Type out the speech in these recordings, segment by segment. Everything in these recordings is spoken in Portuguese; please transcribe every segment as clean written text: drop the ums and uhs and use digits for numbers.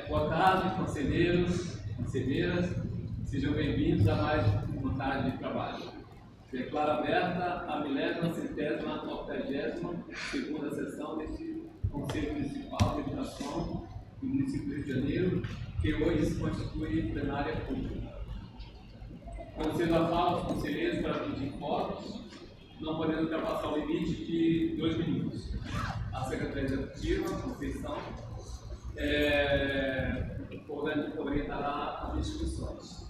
Boa tarde, conselheiros, conselheiras, sejam bem-vindos a mais uma tarde de trabalho. Declaro aberta a 1180ª sessão deste Conselho Municipal de Educação do município do Rio de Janeiro, que hoje se constitui plenária pública. Concedo a fala aos conselheiros para pedir votos, não podendo ultrapassar o limite de 2 minutos. A Secretaria Executiva, Conceição, orientará as inscrições.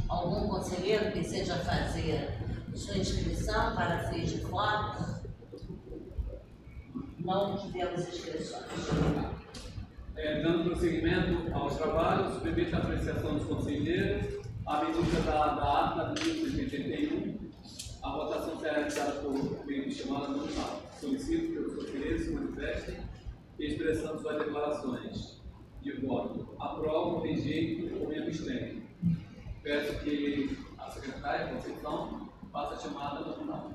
Algum conselheiro deseja fazer sua inscrição para fins de voto? Não tivemos inscrições. Dando prosseguimento aos trabalhos, permite a apreciação dos conselheiros, a minuta da ata de 1981, a votação será realizada por meio de chamada nominal. Solicito que os conselheiros se manifestem expressando suas declarações de voto. Aprovo, rejeito ou me abstenho. Peço que a secretária Conceição faça a chamada nominal.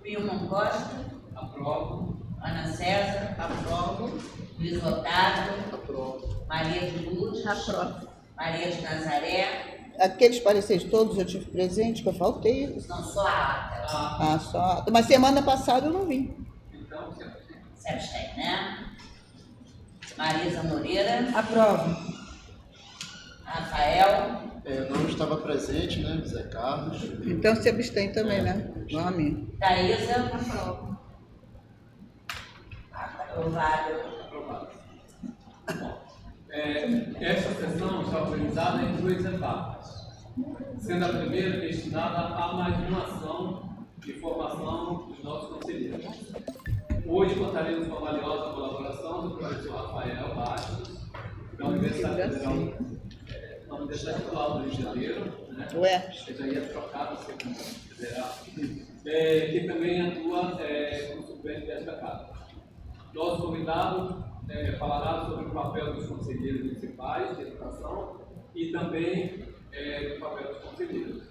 Wilman Costa. Aprovo. Ana César. Aprovo. Luiz Otávio. Aprovo. Maria de Lourdes. Aprovo. Maria de Nazaré. Aqueles pareceres todos eu tive presente, que eu faltei. Não, só a ata. Só a ata. Mas semana passada eu não vim. Então, Se abstém, né? Marisa Moreira. Aprovo. Rafael. Não estava presente, né, Zé Carlos? Então se abstém também, né? Nome. Thaísa. Aprovo. Aprovado. aprovado. Bom, esta sessão está organizada em 2 etapas, sendo a primeira destinada a mais uma ação de formação dos nossos conselheiros. Hoje contaremos com a valiosa colaboração do professor Rafael Bastos, da Universidade Federal do Rio de Janeiro, né? Ué. Eu já ia trocar você como federal, que também atua como suplente desta casa. Nosso convidado falará sobre o papel dos conselheiros municipais de educação e também do papel dos conselheiros.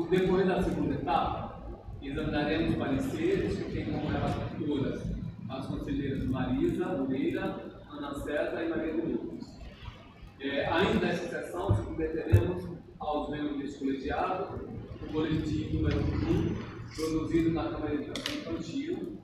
Depois da segunda etapa, examinaremos pareceres que têm como relatoras as conselheiras Marisa Moreira, Ana César e Maria de Lourdes. Ainda nessa sessão, submeteremos aos membros deste colegiado o boletim número 1, produzido na Câmara de Educação Infantil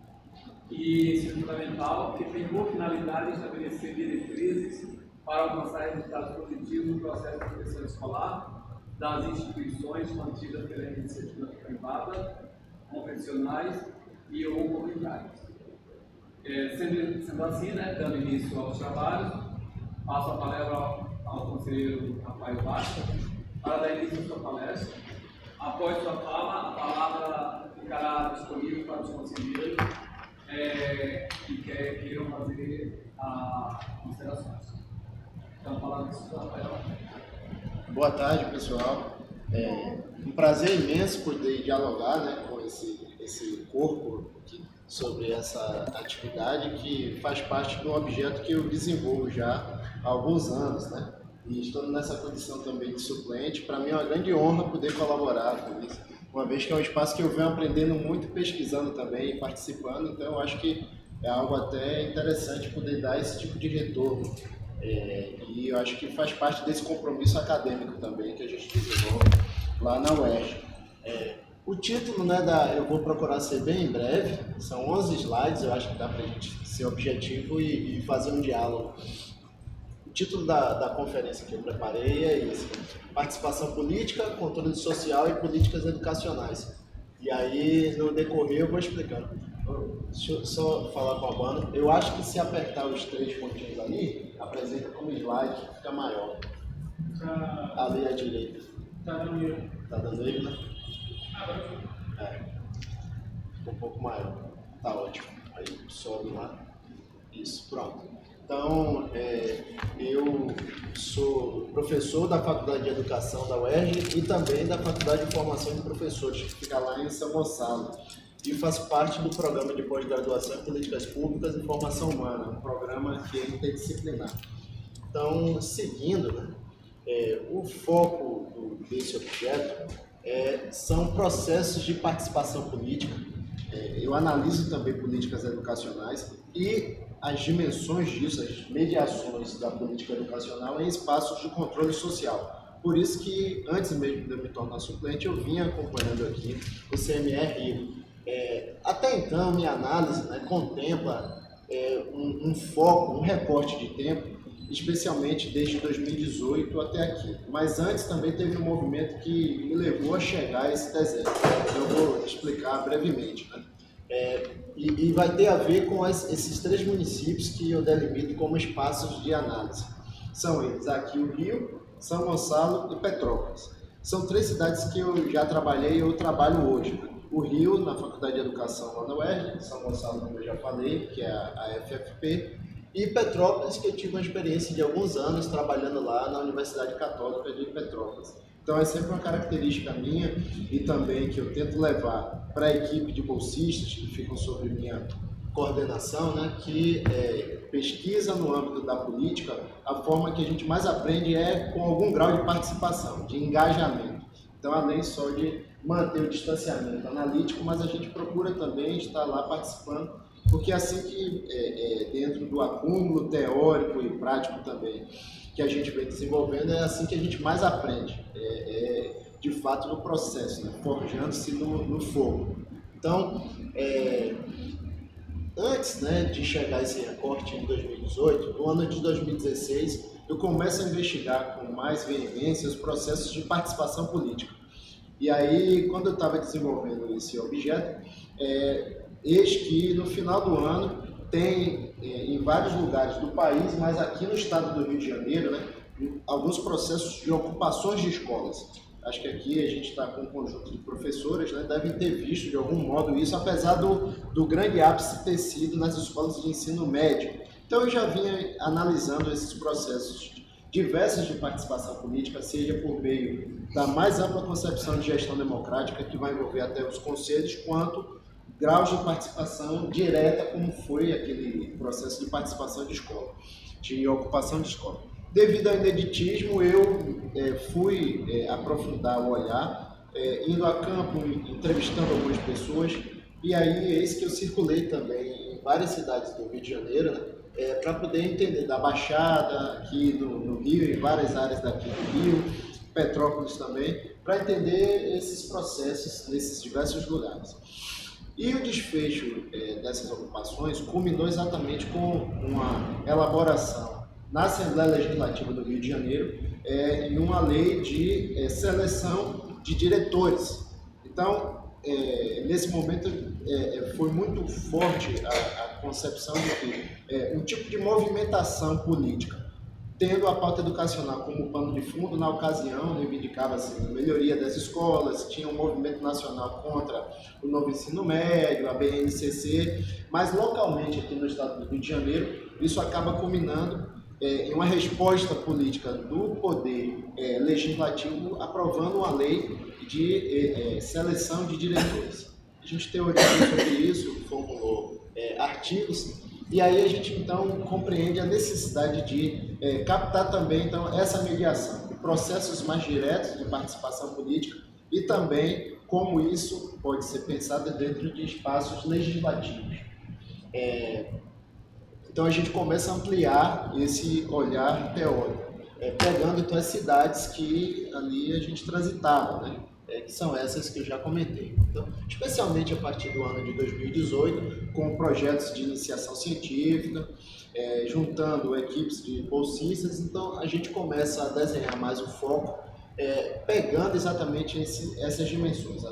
e ensino fundamental, que tem por finalidade estabelecer diretrizes para alcançar resultados positivos no processo de proteção escolar das instituições mantidas pela iniciativa privada, convencionais e ou comunitárias. Sendo assim, né, dando início aos trabalhos, passo a palavra ao conselheiro Rafael Bastos para dar início à sua palestra. Após sua fala, a palavra ficará disponível para os conselheiros que queiram fazer as considerações. Então, a palavra do senhor Rafael. Boa tarde, pessoal. Um prazer imenso poder dialogar, né, com esse corpo aqui sobre essa atividade que faz parte do objeto que eu desenvolvo já há alguns anos, né? E estando nessa condição também de suplente, para mim é uma grande honra poder colaborar com isso, uma vez que é um espaço que eu venho aprendendo muito, pesquisando também, participando, então eu acho que é algo até interessante poder dar esse tipo de retorno. E eu acho que faz parte desse compromisso acadêmico também que a gente desenvolve lá na UERJ. O título, né, eu vou procurar ser bem breve, são 11 slides, eu acho que dá para a gente ser objetivo e fazer um diálogo. O título da conferência que eu preparei é esse: Participação Política, Controle Social e Políticas Educacionais. E aí, no decorrer, eu vou explicando. Deixa eu só falar com a banda. Eu acho que se apertar os 3 pontinhos ali, apresenta como slide, fica maior. Ali à direita. Está dando erro. Tá dando erro, né? Ficou um pouco maior. Tá ótimo. Aí sobe lá. Isso, pronto. Então, eu sou professor da Faculdade de Educação da UERJ e também da Faculdade de Formação de Professores, que fica lá em São Gonçalo. E faço parte do programa de pós-graduação em Políticas Públicas e Formação Humana, um programa que é interdisciplinar. Então, seguindo, né, o foco desse objeto são processos de participação política eu analiso também políticas educacionais e as dimensões disso, as mediações da política educacional em espaços de controle social. Por isso que, antes mesmo de eu me tornar suplente, eu vinha acompanhando aqui o CMR Rio. Até então, minha análise, né, contempla um foco, um recorte de tempo, especialmente desde 2018 até aqui. Mas antes também teve um movimento que me levou a chegar a esse desenho. Eu vou explicar brevemente, né? E vai ter a ver com esses 3 municípios que eu delimito como espaços de análise. São eles aqui o Rio, São Gonçalo e Petrópolis. São 3 cidades que eu já trabalhei e eu trabalho hoje, né? O Rio, na Faculdade de Educação lá na UERJ, São Gonçalo, como eu já falei, que é a FFP, e Petrópolis, que eu tive uma experiência de alguns anos trabalhando lá na Universidade Católica de Petrópolis. Então é sempre uma característica minha e também que eu tento levar para a equipe de bolsistas que ficam sob minha coordenação, né, que pesquisa no âmbito da política, a forma que a gente mais aprende é com algum grau de participação, de engajamento. Então, além só de manter o distanciamento analítico, mas a gente procura também estar lá participando, porque é assim que, dentro do acúmulo teórico e prático também, que a gente vem desenvolvendo, é assim que a gente mais aprende, de fato no processo, né? Forjando-se no fogo. Então, antes, né, de chegar a esse recorte em 2018, no ano de 2016, eu começo a investigar com mais veemência os processos de participação política. E aí, quando eu estava desenvolvendo esse objeto, eis que no final do ano tem em vários lugares do país, mas aqui no estado do Rio de Janeiro, né, alguns processos de ocupações de escolas. Acho que aqui a gente está com um conjunto de professores, né, devem ter visto de algum modo isso, apesar do grande ápice ter sido nas escolas de ensino médio. Então eu já vinha analisando esses processos diversos de participação política, seja por meio da mais ampla concepção de gestão democrática, que vai envolver até os conselhos, quanto graus de participação direta, como foi aquele processo de participação de escola, de ocupação de escola. Devido ao ineditismo, eu fui aprofundar o olhar, indo a campo, entrevistando algumas pessoas, e aí eis que eu circulei também em várias cidades do Rio de Janeiro, né, para poder entender da Baixada, aqui no Rio, em várias áreas daqui do Rio, Petrópolis também, para entender esses processos nesses diversos lugares. E o desfecho dessas ocupações culminou exatamente com uma elaboração na Assembleia Legislativa do Rio de Janeiro em uma lei de seleção de diretores. Então, nesse momento foi muito forte a concepção de que um tipo de movimentação política, tendo a pauta educacional como pano de fundo, na ocasião reivindicava-se a melhoria das escolas, tinha um movimento nacional contra o novo ensino médio, a BNCC, mas localmente aqui no estado do Rio de Janeiro, isso acaba culminando em uma resposta política do poder legislativo aprovando uma lei de seleção de diretores. A gente teorizou sobre isso, formulou artigos, e aí a gente então compreende a necessidade de captar também então essa mediação, de processos mais diretos de participação política e também como isso pode ser pensado dentro de espaços legislativos. Então a gente começa a ampliar esse olhar teórico, pegando então as cidades que ali a gente transitava, né? Que são essas que eu já comentei. Então, especialmente a partir do ano de 2018, com projetos de iniciação científica, juntando equipes de bolsistas, então a gente começa a desenhar mais o foco, pegando exatamente essas dimensões.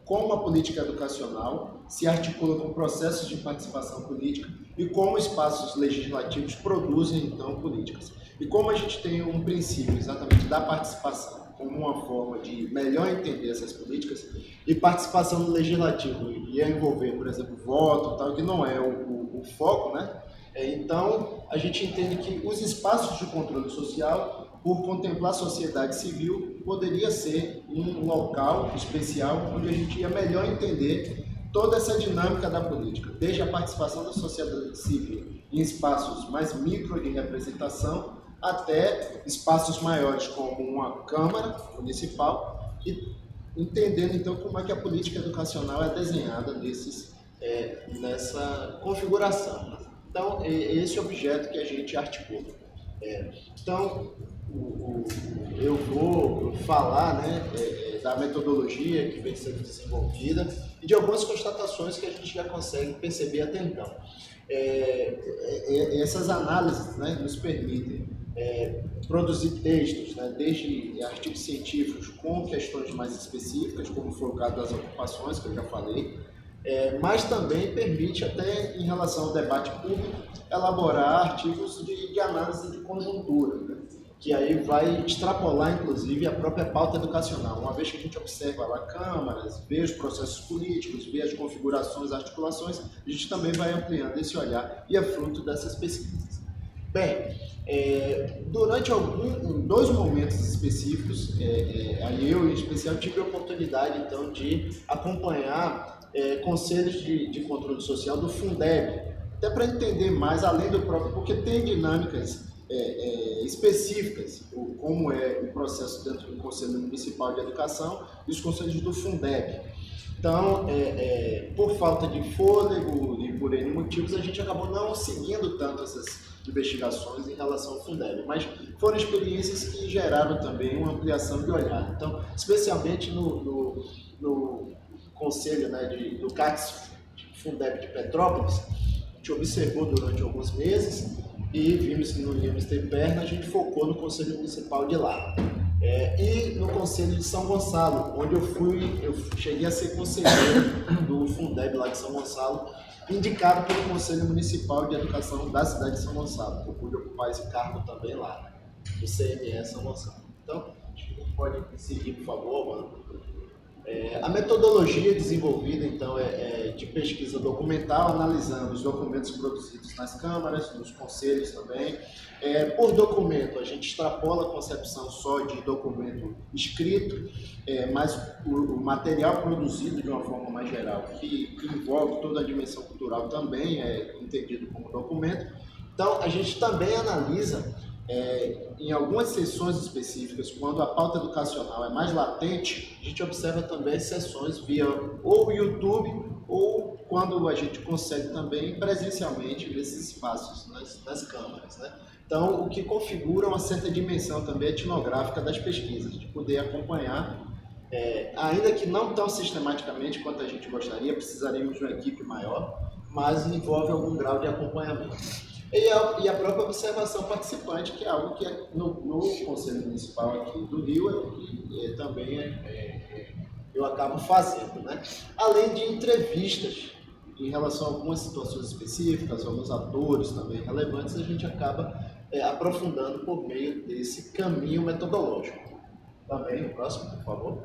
Como a política educacional se articula com processos de participação política e como espaços legislativos produzem, então, políticas. E como a gente tem um princípio exatamente da participação como uma forma de melhor entender essas políticas, e participação no legislativo ia envolver, por exemplo, voto, tal, que não é o foco, né? Então, a gente entende que os espaços de controle social, por contemplar a sociedade civil, poderia ser um local especial onde a gente ia melhor entender toda essa dinâmica da política, desde a participação da sociedade civil em espaços mais micro de representação, até espaços maiores como uma Câmara Municipal e entendendo então como é que a política educacional é desenhada nessa configuração, né? Então, é esse objeto que a gente articula. Então, eu vou falar, né, da metodologia que vem sendo desenvolvida e de algumas constatações que a gente já consegue perceber até então. Essas análises, né, nos permitem produzir textos, né, desde artigos científicos com questões mais específicas, como foi o caso das ocupações, que eu já falei, mas também permite, até em relação ao debate público, elaborar artigos de análise de conjuntura, né? Que aí vai extrapolar, inclusive, a própria pauta educacional. Uma vez que a gente observa lá câmaras, vê os processos políticos, vê as configurações, articulações, a gente também vai ampliando esse olhar e é fruto dessas pesquisas. Bem, durante dois momentos específicos, aí eu, em especial, tive a oportunidade, então, de acompanhar conselhos de controle social do Fundeb, até para entender mais, além do próprio, porque tem dinâmicas específicas, como é o processo dentro do Conselho Municipal de Educação e os conselhos do Fundeb. Então, por falta de fôlego e por N motivos, a gente acabou não seguindo tanto essas investigações em relação ao Fundeb, mas foram experiências que geraram também uma ampliação de olhar. Então, especialmente no conselho, né, do CACS Fundeb de Petrópolis, a gente observou durante alguns meses e vimos que não íamos ter perna, a gente focou no Conselho Municipal de lá. E no Conselho de São Gonçalo, onde eu cheguei a ser conselheiro do Fundeb lá de São Gonçalo, indicado pelo Conselho Municipal de Educação da cidade de São Gonçalo, que eu pude ocupar esse cargo também lá, né, do CME São Gonçalo. Então, acho que pode seguir, por favor, mano. A metodologia desenvolvida, então, de pesquisa documental, analisando os documentos produzidos nas câmaras, nos conselhos também. Por documento, a gente extrapola a concepção só de documento escrito, mas o material produzido de uma forma mais geral, que envolve toda a dimensão cultural, também é entendido como documento. Então, a gente também analisa, em algumas sessões específicas, quando a pauta educacional é mais latente, a gente observa também sessões via ou YouTube ou quando a gente consegue também presencialmente nesses espaços, nas câmaras, né? Então, o que configura uma certa dimensão também etnográfica das pesquisas, de poder acompanhar, ainda que não tão sistematicamente quanto a gente gostaria, precisaríamos de uma equipe maior, mas envolve algum grau de acompanhamento. E a própria observação participante, que é algo que no Conselho Municipal aqui do Rio também eu acabo fazendo, né? Além de entrevistas em relação a algumas situações específicas, alguns atores também relevantes, a gente acaba aprofundando por meio desse caminho metodológico. Também, o próximo, por favor.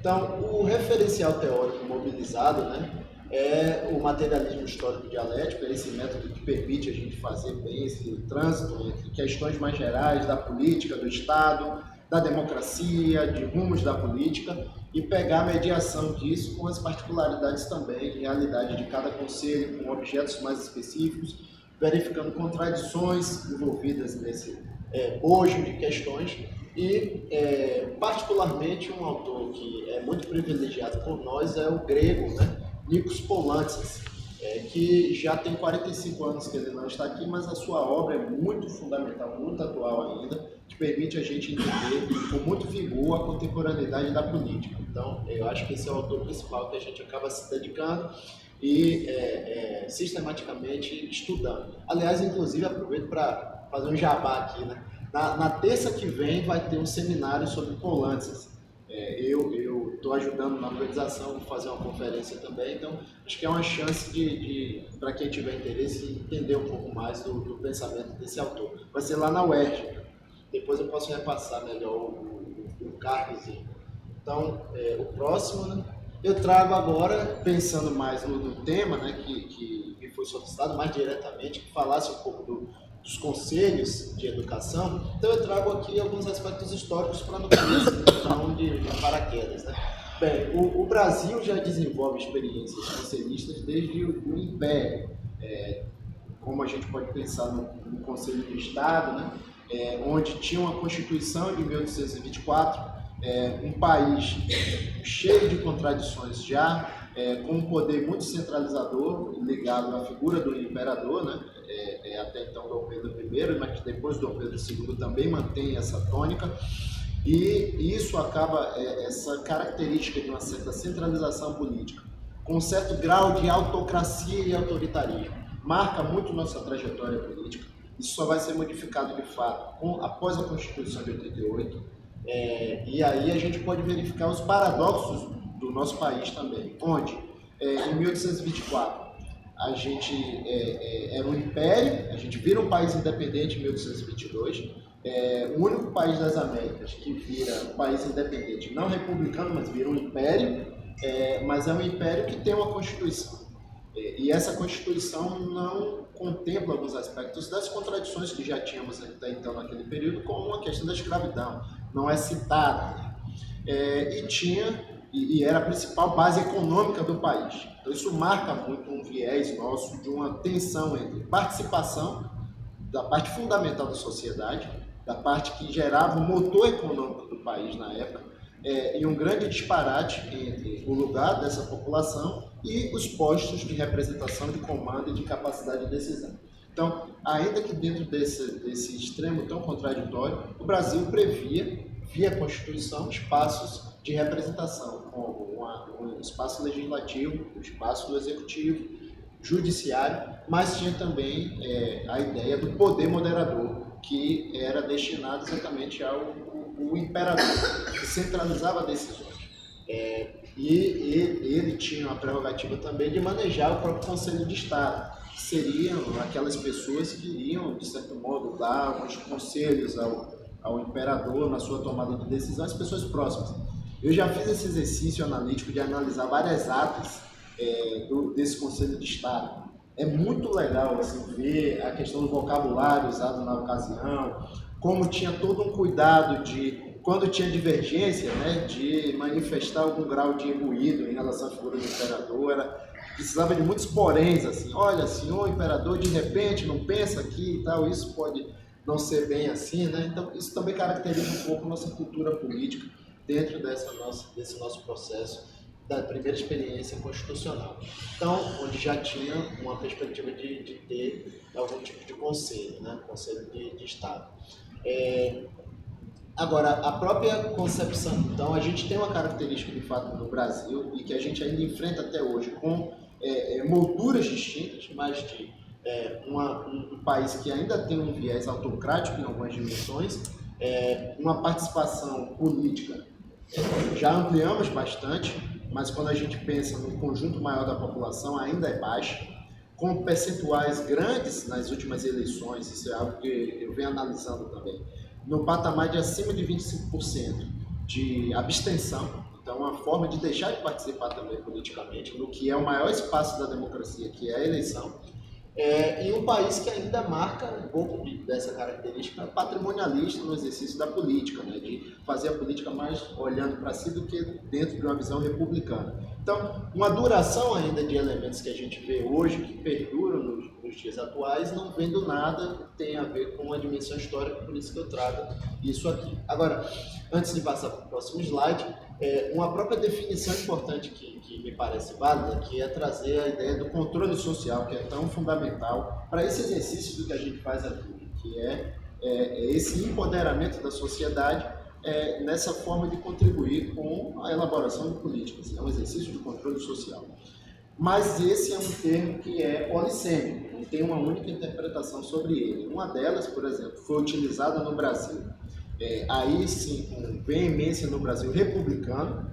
Então, o referencial teórico mobilizado, né, é o materialismo histórico dialético, é esse método que permite a gente fazer bem esse trânsito entre questões mais gerais da política, do Estado, da democracia, de rumos da política e pegar a mediação disso com as particularidades também de realidade de cada conselho, com objetos mais específicos, verificando contradições envolvidas nesse bojo de questões e, particularmente, um autor que é muito privilegiado por nós é o grego, né? Nikos Poulantzas, que já tem 45 anos que ele não está aqui, mas a sua obra é muito fundamental, muito atual ainda, que permite a gente entender com muito vigor a contemporaneidade da política. Então, eu acho que esse é o autor principal que a gente acaba se dedicando e sistematicamente estudando. Aliás, inclusive, aproveito para fazer um jabá aqui, né? Na terça que vem vai ter um seminário sobre Poulantzas. Eu estou ajudando na organização, vou fazer uma conferência também, então acho que é uma chance para quem tiver interesse, entender um pouco mais do pensamento desse autor. Vai ser lá na UERJ, depois eu posso repassar melhor o cardzinho. Então, o próximo, né? Eu trago agora, pensando mais no tema, né, que me foi solicitado mais diretamente, que falasse um pouco dos conselhos de educação, então eu trago aqui alguns aspectos históricos para não começar então de paraquedas, né? Bem, o Brasil já desenvolve experiências conselhistas desde o Império, como a gente pode pensar no Conselho do Estado, né? Onde tinha uma Constituição de 1824, um país cheio de contradições já, com um poder muito centralizador, ligado à figura do imperador, né? Até então Dom Pedro I, mas que depois Dom Pedro II também mantém essa tônica, e isso acaba, essa característica de uma certa centralização política, com um certo grau de autocracia e autoritarismo, marca muito nossa trajetória política. Isso só vai ser modificado de fato após a Constituição de 88, e aí a gente pode verificar os paradoxos do nosso país também, onde em 1824 a gente era um império, a gente vira um país independente em 1822, o único país das Américas que vira um país independente, não republicano, mas vira um império, mas é um império que tem uma Constituição. E essa Constituição não contempla alguns aspectos das contradições que já tínhamos até então naquele período, como a questão da escravidão, não é citada. E era a principal base econômica do país. Então isso marca muito um viés nosso de uma tensão entre participação da parte fundamental da sociedade, da parte que gerava o motor econômico do país na época, e um grande disparate entre o lugar dessa população e os postos de representação, de comando e de capacidade de decisão. Então, ainda que dentro desse extremo tão contraditório, o Brasil previa, via Constituição, espaços de representação, como um espaço legislativo, um espaço do executivo, judiciário, mas tinha também a ideia do poder moderador, que era destinado exatamente ao imperador, que centralizava decisões. E ele tinha a prerrogativa também de manejar o próprio Conselho de Estado, que seriam aquelas pessoas que iriam, de certo modo, dar uns conselhos ao imperador na sua tomada de decisão, as pessoas próximas. Eu já fiz esse exercício analítico de analisar várias atas desse Conselho de Estado. É muito legal assim, ver a questão do vocabulário usado na ocasião, como tinha todo um cuidado de, quando tinha divergência, né, de manifestar algum grau de ruído em relação à figura do imperador. Precisava de muitos poréns, assim, olha, senhor imperador, de repente não pensa aqui e tal, isso pode não ser bem assim, né? Então isso também caracteriza um pouco nossa cultura política dentro desse nosso processo da primeira experiência constitucional. Então, onde já tinha uma perspectiva de ter algum tipo de conselho, né? Conselho de Estado. Agora, a própria concepção, então, a gente tem uma característica de fato no Brasil e que a gente ainda enfrenta até hoje com molduras distintas, mas de um país que ainda tem um viés autocrático em algumas dimensões, uma participação política, já ampliamos bastante, mas quando a gente pensa no conjunto maior da população ainda é baixa, com percentuais grandes nas últimas eleições, isso é algo que eu venho analisando também, no patamar de acima de 25% de abstenção, então uma forma de deixar de participar também politicamente, no que é o maior espaço da democracia, que é a eleição, em um país que ainda marca um pouco dessa característica patrimonialista no exercício da política, né, de fazer a política mais olhando para si do que dentro de uma visão republicana. Então, uma duração ainda de elementos que a gente vê hoje, que perduram nos dias atuais, não vendo nada que tem a ver com a dimensão histórica, por isso que eu trago isso aqui. Agora, antes de passar para o próximo slide, uma própria definição importante que me parece válida, que é trazer a ideia do controle social, que é tão fundamental para esse exercício do que a gente faz aqui, que é esse empoderamento da sociedade nessa forma de contribuir com a elaboração de políticas. É um exercício de controle social. Mas esse é um termo que é polissêmico, não tem uma única interpretação sobre ele. Uma delas, por exemplo, foi utilizada no Brasil, aí sim, com veemência no Brasil republicano,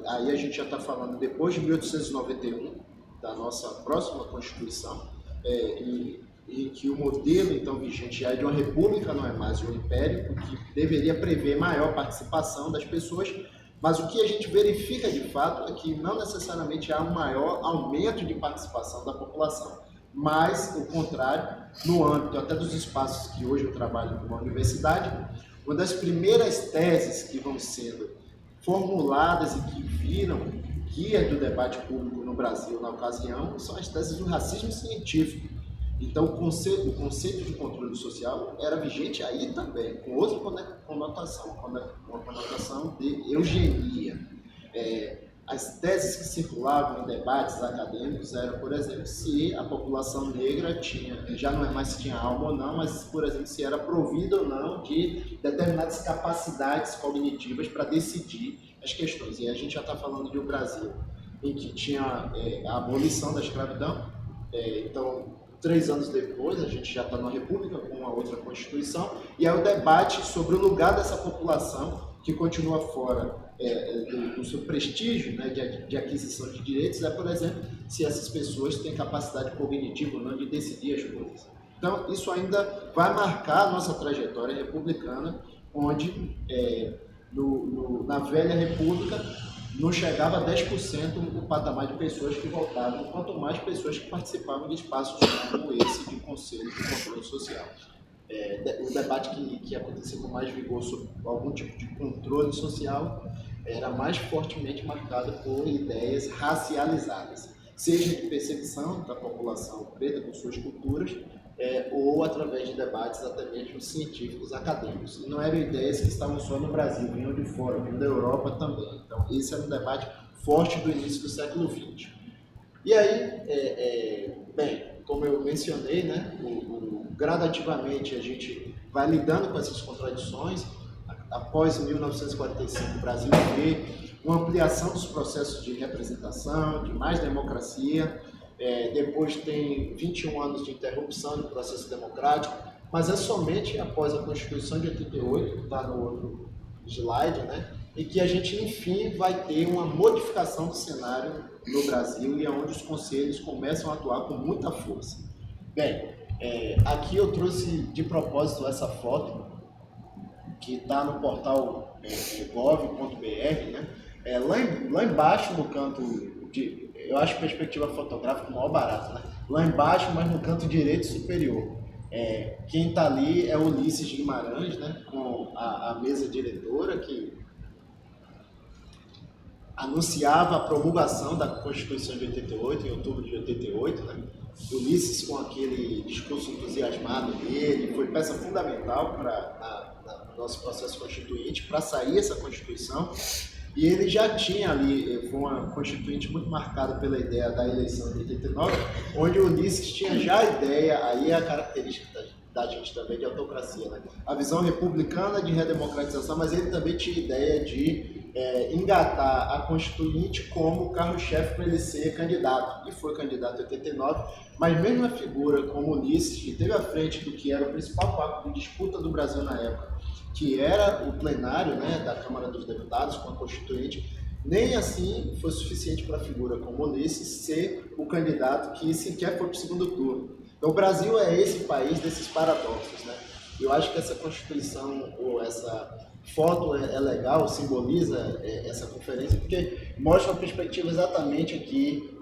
aí a gente já está falando depois de 1891, da nossa próxima Constituição, e que o modelo então vigente já é de uma república, não é mais de um império, o que deveria prever maior participação das pessoas, mas o que a gente verifica de fato é que não necessariamente há um maior aumento de participação da população, mas o contrário, no âmbito até dos espaços que hoje eu trabalho numa universidade, uma das primeiras teses que vão sendo formuladas e que viram guia do debate público no Brasil na ocasião são as teses do racismo científico. Então, o conceito de controle social era vigente aí também, com outra conotação, uma conotação de eugenia. As teses que circulavam em debates acadêmicos eram, por exemplo, se a população negra já não é mais se tinha alma ou não, mas, por exemplo, se era provida ou não de determinadas capacidades cognitivas para decidir as questões. E a gente já está falando de um Brasil em que tinha a abolição da escravidão, então 3 anos depois, a gente já está numa república com uma outra constituição, e aí o debate sobre o lugar dessa população que continua fora do seu prestígio, né, de aquisição de direitos, por exemplo, se essas pessoas têm capacidade cognitiva ou não de decidir as coisas. Então, isso ainda vai marcar a nossa trajetória republicana, onde na velha república não chegava a 10% o patamar de pessoas que votavam, quanto mais pessoas que participavam de espaços como esse de conselho de controle social. O debate que acontecia com mais vigor sobre algum tipo de controle social era mais fortemente marcado por ideias racializadas, seja de perseguição da população preta com suas culturas, ou através de debates até mesmo científicos, acadêmicos. E não eram ideias que estavam só no Brasil, vinham de fora, vinham da Europa também. Então, esse era um debate forte do início do século XX. E aí, bem, como eu mencionei, né, gradativamente a gente vai lidando com essas contradições. Após 1945, o Brasil vê uma ampliação dos processos de representação, de mais democracia. Depois tem 21 anos de interrupção do processo democrático, mas é somente após a Constituição de 88, que está no outro slide, né, e que a gente, enfim, vai ter uma modificação do cenário no Brasil e onde os conselhos começam a atuar com muita força. Bem, aqui eu trouxe de propósito essa foto, que está no portal gov.br, né? Lá embaixo, no canto eu acho perspectiva fotográfica o maior barato, né? Lá embaixo, mas no canto direito superior. Quem está ali é Ulisses Guimarães, né? Com a mesa diretora, que anunciava a promulgação da Constituição de 88, em outubro de 88, né? Ulisses, com aquele discurso entusiasmado dele, foi peça fundamental no nosso processo constituinte, para sair essa Constituição. E ele já tinha ali, foi uma constituinte muito marcada pela ideia da eleição de 89, onde o Ulisses tinha já a ideia, aí é a característica da gente também de autocracia, né? A visão republicana de redemocratização, mas ele também tinha ideia de engatar a Constituinte como carro-chefe para ele ser candidato, e foi candidato em 89, mas mesmo a figura como Ulisses, que esteve à frente do que era o principal pacto de disputa do Brasil na época, que era o plenário, né, da Câmara dos Deputados com a Constituinte, nem assim foi suficiente para a figura como Ulisses ser o candidato que sequer foi para o segundo turno. Então o Brasil é esse país desses paradoxos, né? Eu acho que essa Constituição, ou essa foto é legal, simboliza essa conferência, porque mostra uma perspectiva exatamente aqui,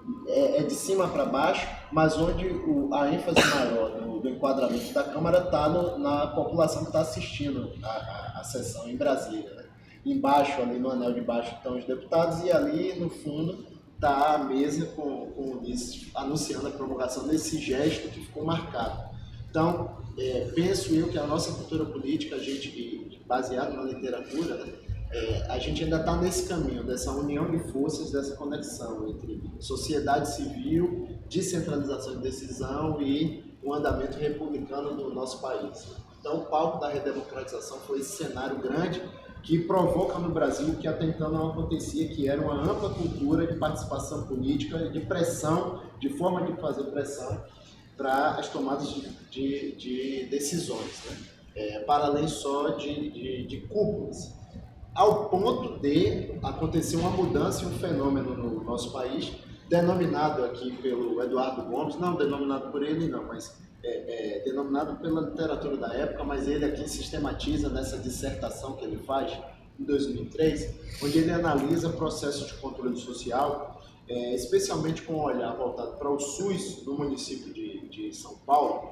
de cima para baixo, mas onde a ênfase maior do enquadramento da Câmara está na população que está assistindo a sessão em Brasília, né? Embaixo, ali no anel de baixo, estão os deputados, e ali no fundo está a mesa com o Ulisses anunciando a promulgação desse gesto que ficou marcado. Então, penso eu que a nossa cultura política, a gente, baseado na literatura, né, a gente ainda está nesse caminho, dessa união de forças, dessa conexão entre sociedade civil, descentralização de decisão e o andamento republicano do nosso país. Então, o palco da redemocratização foi esse cenário grande que provoca no Brasil o que até então não acontecia, que era uma ampla cultura de participação política, de pressão, de forma de fazer pressão para as tomadas de decisões, né? Para além só de cúpulas, ao ponto de acontecer uma mudança e um fenômeno no nosso país, denominado aqui pelo Eduardo Gomes, não denominado por ele não, mas denominado pela literatura da época, mas ele aqui sistematiza nessa dissertação que ele faz em 2003, onde ele analisa processos de controle social, especialmente com um olhar voltado para o SUS no município de São Paulo,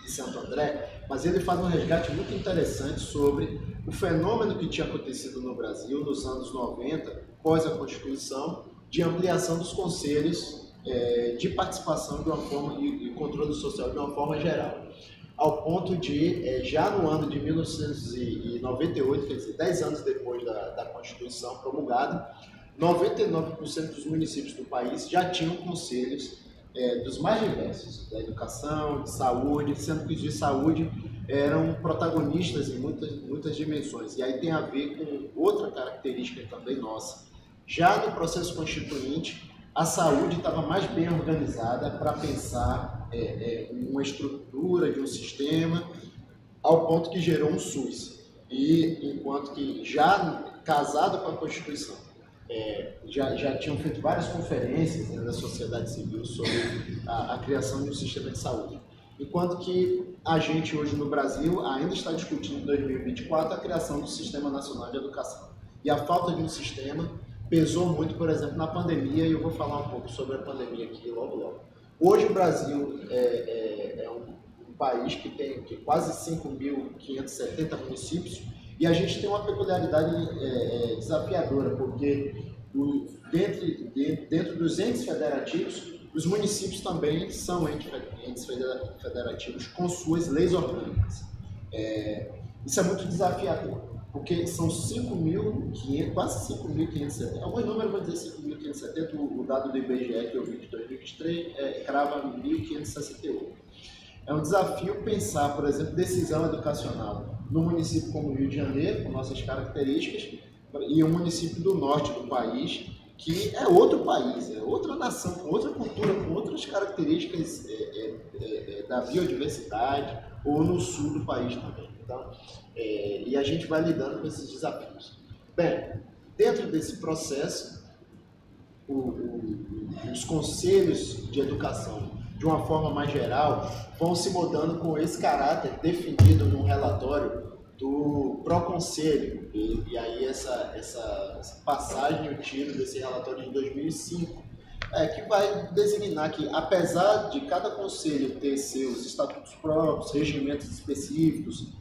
de Santo André, mas ele faz um resgate muito interessante sobre o fenômeno que tinha acontecido no Brasil nos anos 90, pós a Constituição, de ampliação dos conselhos de participação de uma forma e controle social de uma forma geral. Ao ponto de, já no ano de 1998, quer dizer, 10 anos depois da Constituição promulgada, 99% dos municípios do país já tinham conselhos dos mais diversos, da educação, de saúde, sendo que os de saúde eram protagonistas em muitas dimensões. E aí tem a ver com outra característica também nossa. Já no processo constituinte, a saúde estava mais bem organizada para pensar uma estrutura de um sistema, ao ponto que gerou um SUS. E enquanto que já casado com a Constituição, já tinham feito várias conferências, né, da sociedade civil sobre a criação de um sistema de saúde. Enquanto que a gente hoje no Brasil ainda está discutindo em 2024 a criação do Sistema Nacional de Educação. E a falta de um sistema pesou muito, por exemplo, na pandemia, e eu vou falar um pouco sobre a pandemia aqui logo. Hoje o Brasil é um país que tem quase 5.570 municípios, e a gente tem uma peculiaridade desafiadora, porque dentro dos entes federativos, os municípios também são entes federativos com suas leis orgânicas. Isso é muito desafiador, porque são 5.500, quase 5.570, alguns números vão dizer 5.570, o dado do IBGE que eu vi de 2023 crava 1.568. É um desafio pensar, por exemplo, decisão educacional num município como o Rio de Janeiro, com nossas características, e um município do norte do país, que é outro país, é outra nação, com outra cultura, com outras características da biodiversidade, ou no sul do país também. Então, e a gente vai lidando com esses desafios. Bem, dentro desse processo, os conselhos de educação, de uma forma mais geral, vão se mudando com esse caráter definido no relatório do Proconselho, e aí essa passagem eu tiro desse relatório de 2005, que vai designar que, apesar de cada conselho ter seus estatutos próprios, regimentos específicos,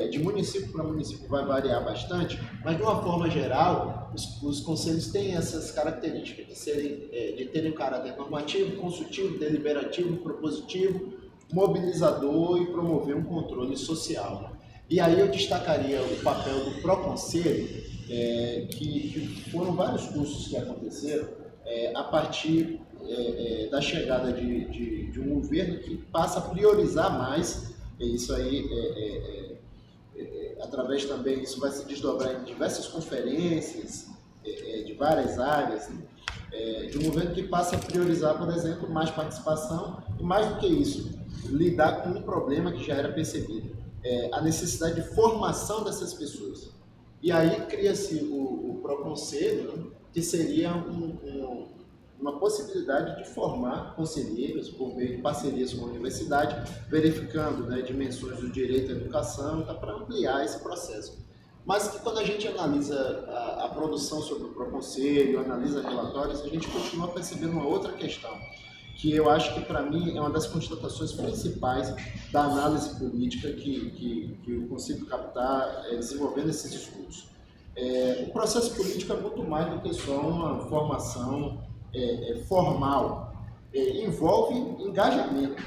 de município para município vai variar bastante, mas de uma forma geral, os conselhos têm essas características de terem um caráter normativo, consultivo, deliberativo, propositivo, mobilizador e promover um controle social. E aí eu destacaria o papel do Proconselho, que foram vários cursos que aconteceram a partir da chegada de um governo que passa a priorizar mais, isso aí através também, isso vai se desdobrar em diversas conferências de várias áreas, né? De um governo que passa a priorizar, por exemplo, mais participação e, mais do que isso, lidar com um problema que já era percebido, a necessidade de formação dessas pessoas. E aí cria-se o Proconselho, né, que seria uma possibilidade de formar conselheiros por meio de parcerias com a universidade, verificando, né, dimensões do direito à educação, para ampliar esse processo. Mas que quando a gente analisa a produção sobre o Proconselho, analisa relatórios, a gente continua percebendo uma outra questão, que eu acho que para mim é uma das constatações principais da análise política que eu consigo captar desenvolvendo esses discursos. O processo político é muito mais do que só uma formação formal, envolve engajamento.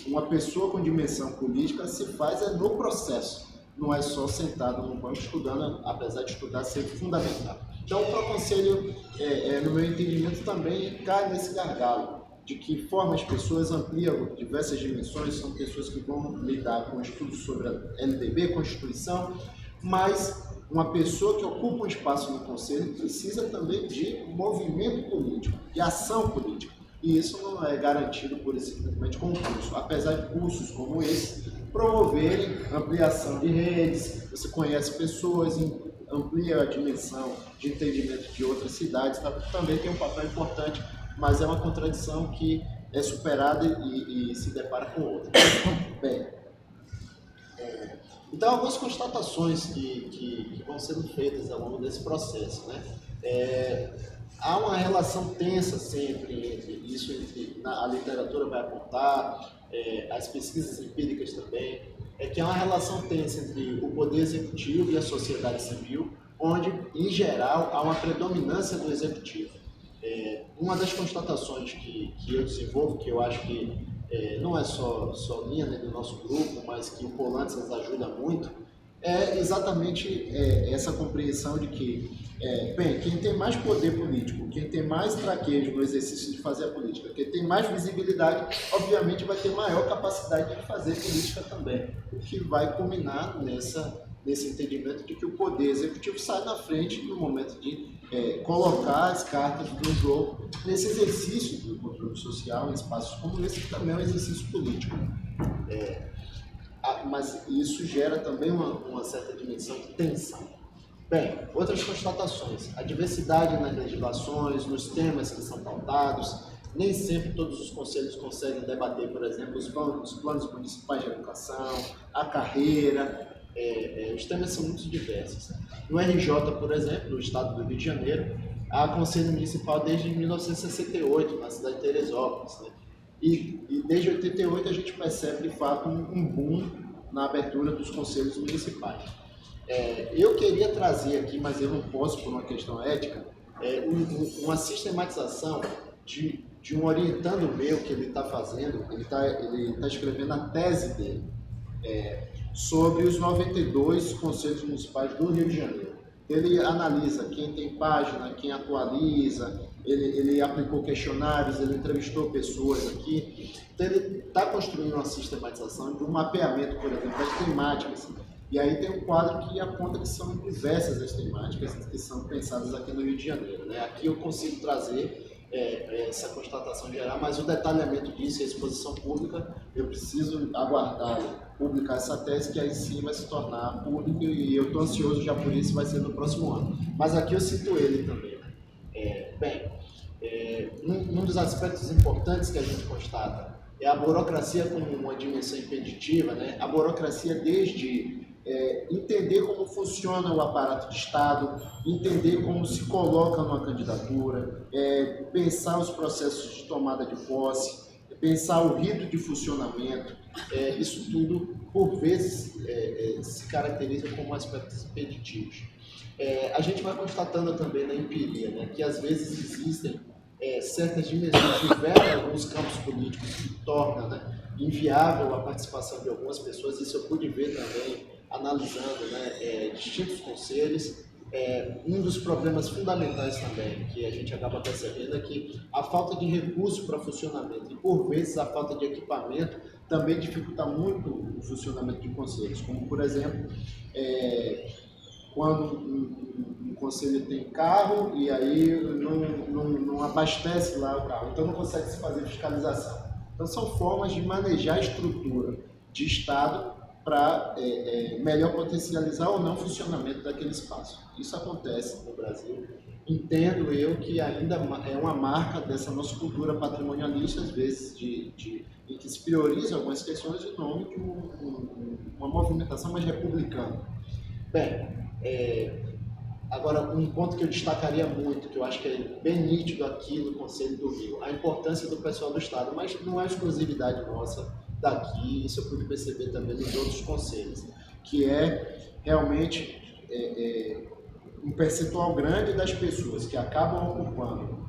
Uma pessoa com dimensão política se faz no processo, não é só sentado no banco estudando, apesar de estudar ser fundamental. Então o Proconselho, no meu entendimento, também cai nesse gargalo, de que forma as pessoas, ampliam diversas dimensões, são pessoas que vão lidar com estudos sobre a LDB, Constituição, mas uma pessoa que ocupa um espaço no Conselho precisa também de movimento político, de ação política. E isso não é garantido por simplesmente com curso. Apesar de cursos como esse promoverem ampliação de redes, você conhece pessoas, amplia a dimensão de entendimento de outras cidades, também tem um papel importante, mas é uma contradição que é superada e se depara com outra. Bem, então, algumas constatações que vão sendo feitas ao longo desse processo, né? Há uma relação tensa sempre entre isso, a literatura vai apontar, as pesquisas empíricas também, que há uma relação tensa entre o poder executivo e a sociedade civil, onde, em geral, há uma predominância do executivo. Uma das constatações que eu desenvolvo, que eu acho que não é só minha, né, do nosso grupo, mas que o Polantzas ajuda muito, é exatamente essa compreensão de que, bem, quem tem mais poder político, quem tem mais traquejo no exercício de fazer a política, quem tem mais visibilidade, obviamente vai ter maior capacidade de fazer política também, o que vai culminar nesse entendimento de que o poder executivo sai na frente no momento de colocar as cartas no jogo nesse exercício do controle social em espaços como esse, que também é um exercício político. Mas isso gera também uma certa dimensão de tensão. Bem, outras constatações. A diversidade nas legislações, nos temas que são pautados, nem sempre todos os conselhos conseguem debater, por exemplo, os planos municipais de educação, a carreira. Os temas são muito diversos. No RJ, por exemplo, no estado do Rio de Janeiro, há conselho municipal desde 1968, na cidade de Teresópolis, né? E desde 88 a gente percebe, de fato, um boom na abertura dos conselhos municipais. Eu queria trazer aqui, mas eu não posso por uma questão ética, uma sistematização de um orientando meu que ele está fazendo, ele tá escrevendo a tese dele sobre os 92 conselhos municipais do Rio de Janeiro. Ele analisa quem tem página, quem atualiza, ele aplicou questionários, ele entrevistou pessoas aqui. Então ele está construindo uma sistematização de um mapeamento, por exemplo, das temáticas. E aí tem um quadro que aponta que são diversas as temáticas que são pensadas aqui no Rio de Janeiro, né? Aqui eu consigo trazer essa constatação geral, mas o detalhamento disso e a exposição pública, eu preciso aguardar publicar essa tese, que aí sim vai se tornar público, e eu estou ansioso já por isso, vai ser no próximo ano. Mas aqui eu cito ele também. Um dos aspectos importantes que a gente constata é a burocracia como uma dimensão impeditiva, né? A burocracia desde entender como funciona o aparato de Estado, entender como se coloca numa candidatura, pensar os processos de tomada de posse, pensar o rito de funcionamento, isso tudo, por vezes, se caracteriza como aspectos impeditivos. A gente vai constatando também na empiria, né, que às vezes existem certas dimensões de verba em alguns campos políticos que torna, né, inviável a participação de algumas pessoas. Isso eu pude ver também analisando, né, distintos conselhos. Um dos problemas fundamentais também que a gente acaba percebendo é que a falta de recurso para funcionamento e, por vezes, a falta de equipamento também dificulta muito o funcionamento de conselhos, como, por exemplo, quando um conselho tem carro e aí não abastece lá o carro, então não consegue se fazer fiscalização. Então são formas de manejar a estrutura de Estado para melhor potencializar ou não o funcionamento daquele espaço. Isso acontece no Brasil. Entendo eu que ainda é uma marca dessa nossa cultura patrimonialista, às vezes, em que se prioriza algumas questões em nome de uma movimentação mais republicana. Bem, agora, um ponto que eu destacaria muito, que eu acho que é bem nítido aqui no Conselho do Rio, a importância do pessoal do Estado, mas não é exclusividade nossa daqui, isso eu pude perceber também nos outros conselhos, que é realmente um percentual grande das pessoas que acabam ocupando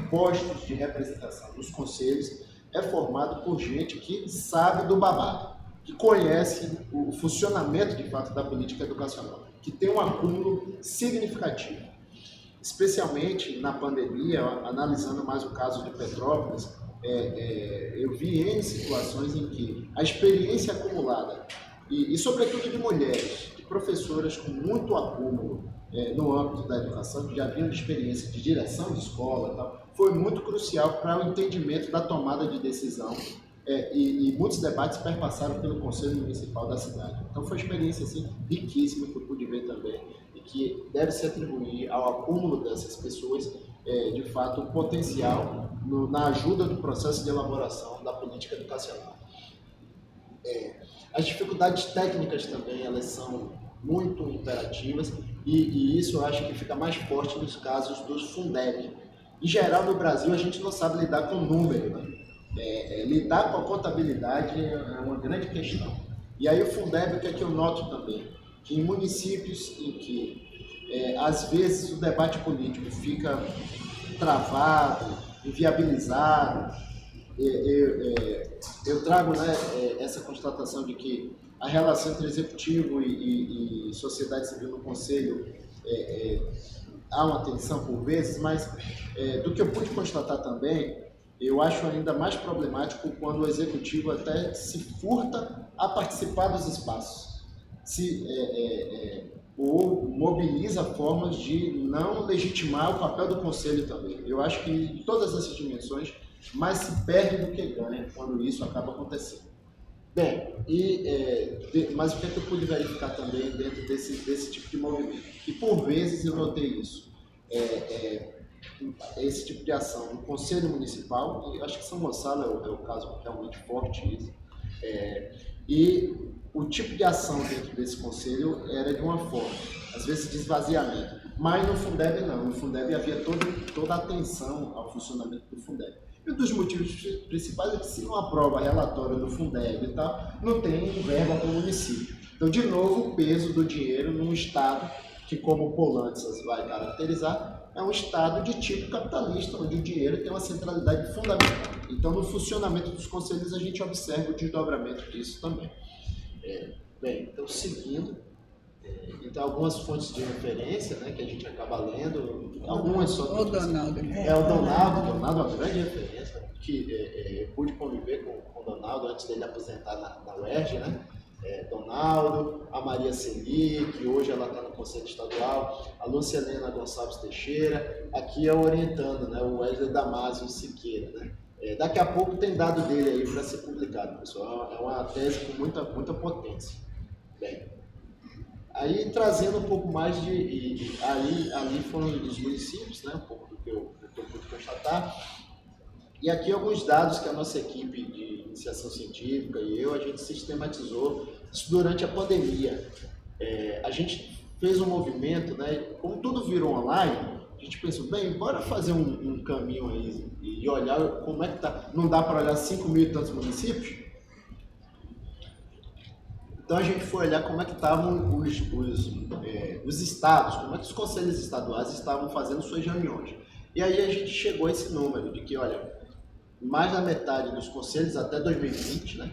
postos de representação nos conselhos é formado por gente que sabe do babado, que conhece o funcionamento de fato da política educacional, que tem um acúmulo significativo. Especialmente na pandemia, analisando mais o caso de Petrópolis, eu vi N situações em que a experiência acumulada, e sobretudo de mulheres, de professoras com muito acúmulo no âmbito da educação, que já vinham de experiência de direção de escola, tal, foi muito crucial para o entendimento da tomada de decisão, e muitos debates perpassaram pelo Conselho Municipal da cidade. Então foi uma experiência assim, riquíssima que eu pude ver também, e que deve se atribuir ao acúmulo dessas pessoas, de fato, um potencial na ajuda do processo de elaboração da política educacional. As dificuldades técnicas também, elas são muito imperativas, e isso eu acho que fica mais forte nos casos dos Fundeb. Em geral, no Brasil, a gente não sabe lidar com número, né? Lidar com a contabilidade é uma grande questão. E aí o Fundeb, o que é que eu noto também? Que em municípios em que, às vezes, o debate político fica travado, inviabilizado. Eu trago, né, essa constatação de que a relação entre executivo e sociedade civil no conselho há uma tensão por vezes, mas do que eu pude constatar também, eu acho ainda mais problemático quando o executivo até se furta a participar dos espaços, ou mobiliza formas de não legitimar o papel do conselho também. Eu acho que em todas essas dimensões mais se perde do que ganha quando isso acaba acontecendo. Bem, mas o que é que eu pude verificar também dentro desse tipo de movimento? Que por vezes eu notei isso. Esse tipo de ação no Conselho Municipal, e acho que São Gonçalo é o caso realmente forte isso, e o tipo de ação dentro desse conselho era de uma forma, às vezes de esvaziamento, mas no Fundeb não, no Fundeb havia toda a atenção ao funcionamento do Fundeb. E um dos motivos principais é que se não aprova relatório do Fundeb e tal, não tem verba para o município. Então, de novo, o peso do dinheiro num Estado que, como o Polantzas vai caracterizar, é um Estado de tipo capitalista, onde o dinheiro tem uma centralidade fundamental. Então, no funcionamento dos conselhos, a gente observa o desdobramento disso também. Bem, então, seguindo, então, algumas fontes de referência, né, que a gente acaba lendo, algumas só... O Donaldo. O Donaldo é uma grande referência, que eu pude conviver com o Donaldo antes dele aposentar na UERJ, né? Donaldo, a Maria Celi, que hoje ela está no Conselho Estadual, a Luciana Gonçalves Teixeira, aqui é orientando, né, o Wesley Damasio Siqueira, né? Daqui a pouco tem dado dele aí para ser publicado, pessoal, é uma tese com muita potência. Bem, aí trazendo um pouco mais ali foram dos municípios, né, um pouco do que eu pude constatar. E aqui alguns dados que a nossa equipe de iniciação científica e a gente sistematizou isso durante a pandemia. A gente fez um movimento, né, como tudo virou online, a gente pensou, bem, bora fazer um caminho aí e olhar como é que tá. Não dá para olhar 5 mil e tantos municípios? Então a gente foi olhar como é que estavam os estados, como é que os conselhos estaduais estavam fazendo suas reuniões. E aí a gente chegou a esse número de que, olha, mais da metade dos conselhos até 2020, né,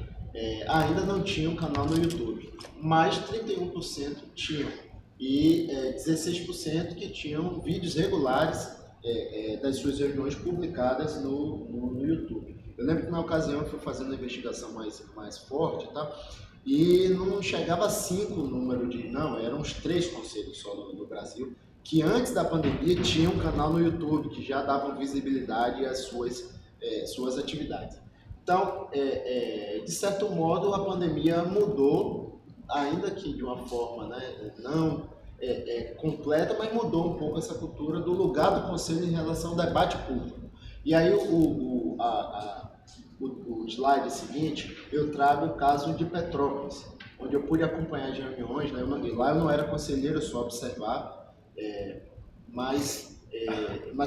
ainda não tinham canal no YouTube, mas 31% tinham e 16% que tinham vídeos regulares das suas reuniões publicadas no YouTube. Eu lembro que na ocasião eu fui fazendo uma investigação mais forte, tá? E não chegava a 5 o número não, eram uns 3 conselhos só no Brasil, que antes da pandemia tinham um canal no YouTube, que já davam visibilidade às suas atividades. Então, de certo modo, a pandemia mudou, ainda que de uma forma, né, não completa, mas mudou um pouco essa cultura do lugar do conselho em relação ao debate público. E aí o slide seguinte, eu trago o caso de Petrópolis, onde eu pude acompanhar as reuniões, né? Lá eu não era conselheiro, só observar, mas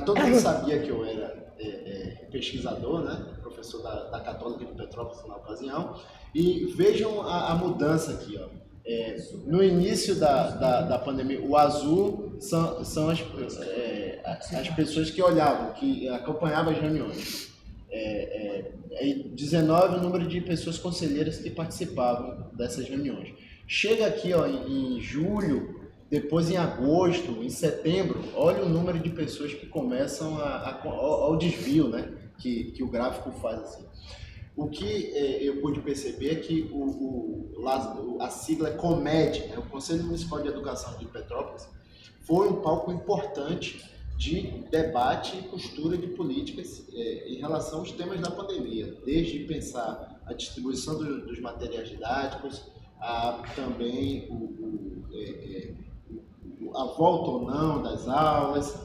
todo mundo sabia que eu era pesquisador, né? Professor da Católica de Petrópolis na ocasião, e vejam a mudança aqui, ó. No início da pandemia, o azul são as pessoas que olhavam, que acompanhavam as reuniões. 19 o número de pessoas conselheiras que participavam dessas reuniões. Chega aqui, ó, em julho, depois em agosto, em setembro, olha o número de pessoas que começam ao desvio, né, que o gráfico faz assim. O que eu pude perceber é que a sigla é COMED, né, o Conselho Municipal de Educação de Petrópolis, foi um palco importante de debate e costura de políticas em relação aos temas da pandemia, desde pensar a distribuição dos materiais didáticos, a também a volta ou não das aulas,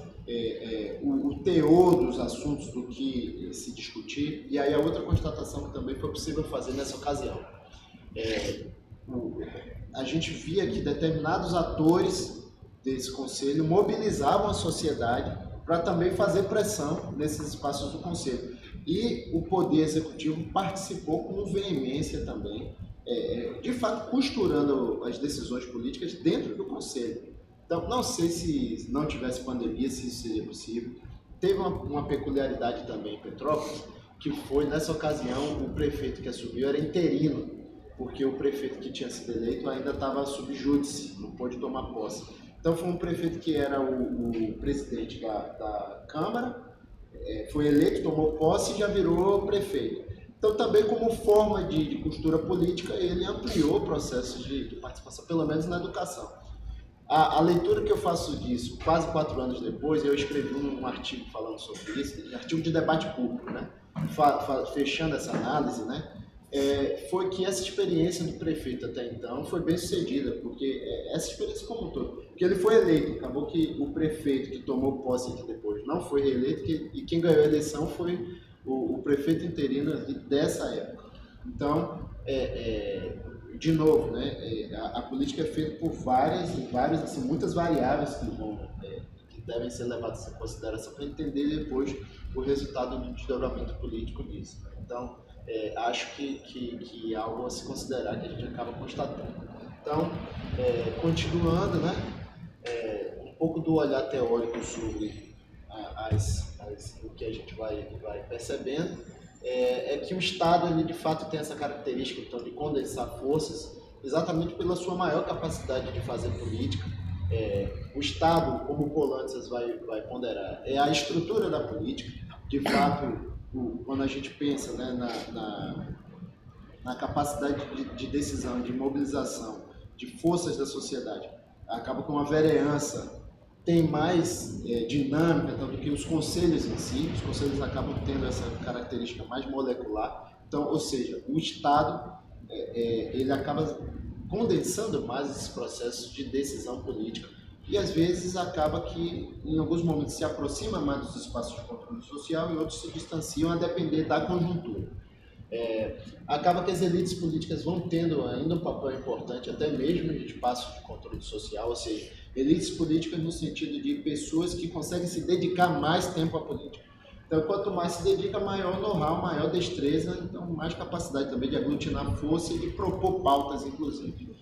o teor dos assuntos do que se discutir. E aí a outra constatação que também foi possível fazer nessa ocasião. A gente via que determinados atores desse conselho mobilizavam a sociedade para também fazer pressão nesses espaços do conselho. E o Poder Executivo participou com veemência também, de fato costurando as decisões políticas dentro do conselho. Então, não sei se não tivesse pandemia, se isso seria possível. teve uma peculiaridade também em Petrópolis, que foi, nessa ocasião, o prefeito que assumiu era interino, porque o prefeito que tinha sido eleito ainda estava sob júdice, não pôde tomar posse. Então foi um prefeito que era o presidente da Câmara, foi eleito, tomou posse e já virou prefeito. Então também como forma de costura política, ele ampliou processos de participação, pelo menos na educação. A leitura que eu faço disso, quase 4 anos depois, eu escrevi um artigo falando sobre isso, um artigo de debate público, né? Fechando essa análise, né? Foi que essa experiência do prefeito até então foi bem sucedida, porque essa experiência como um todo, porque ele foi eleito, acabou que o prefeito que tomou posse aqui depois não foi reeleito, e quem ganhou a eleição foi o prefeito interino dessa época. Então, de novo, né, a política é feita por várias, assim, muitas variáveis que devem ser levadas em consideração para entender depois o resultado do desdobramento político disso. Então, acho que é algo a se considerar que a gente acaba constatando. Então, continuando, né, um pouco do olhar teórico sobre o que a gente vai percebendo, que o Estado, ele de fato tem essa característica então, de condensar forças, exatamente pela sua maior capacidade de fazer política. O Estado, como o Polantzas vai ponderar, é a estrutura da política. De fato, quando a gente pensa, né, na capacidade de decisão, de mobilização de forças da sociedade, acaba com uma vereança tem mais dinâmica então, do que os conselhos em si. Os conselhos acabam tendo essa característica mais molecular. Então, ou seja, o Estado ele acaba condensando mais esses processos de decisão política e às vezes acaba que em alguns momentos se aproxima mais dos espaços de controle social e outros se distanciam a depender da conjuntura. Acaba que as elites políticas vão tendo ainda um papel importante, até mesmo em espaços de controle social, ou seja, elites políticas no sentido de pessoas que conseguem se dedicar mais tempo à política. Então, quanto mais se dedica, maior know-how, maior destreza, então mais capacidade também de aglutinar força e de propor pautas, inclusive.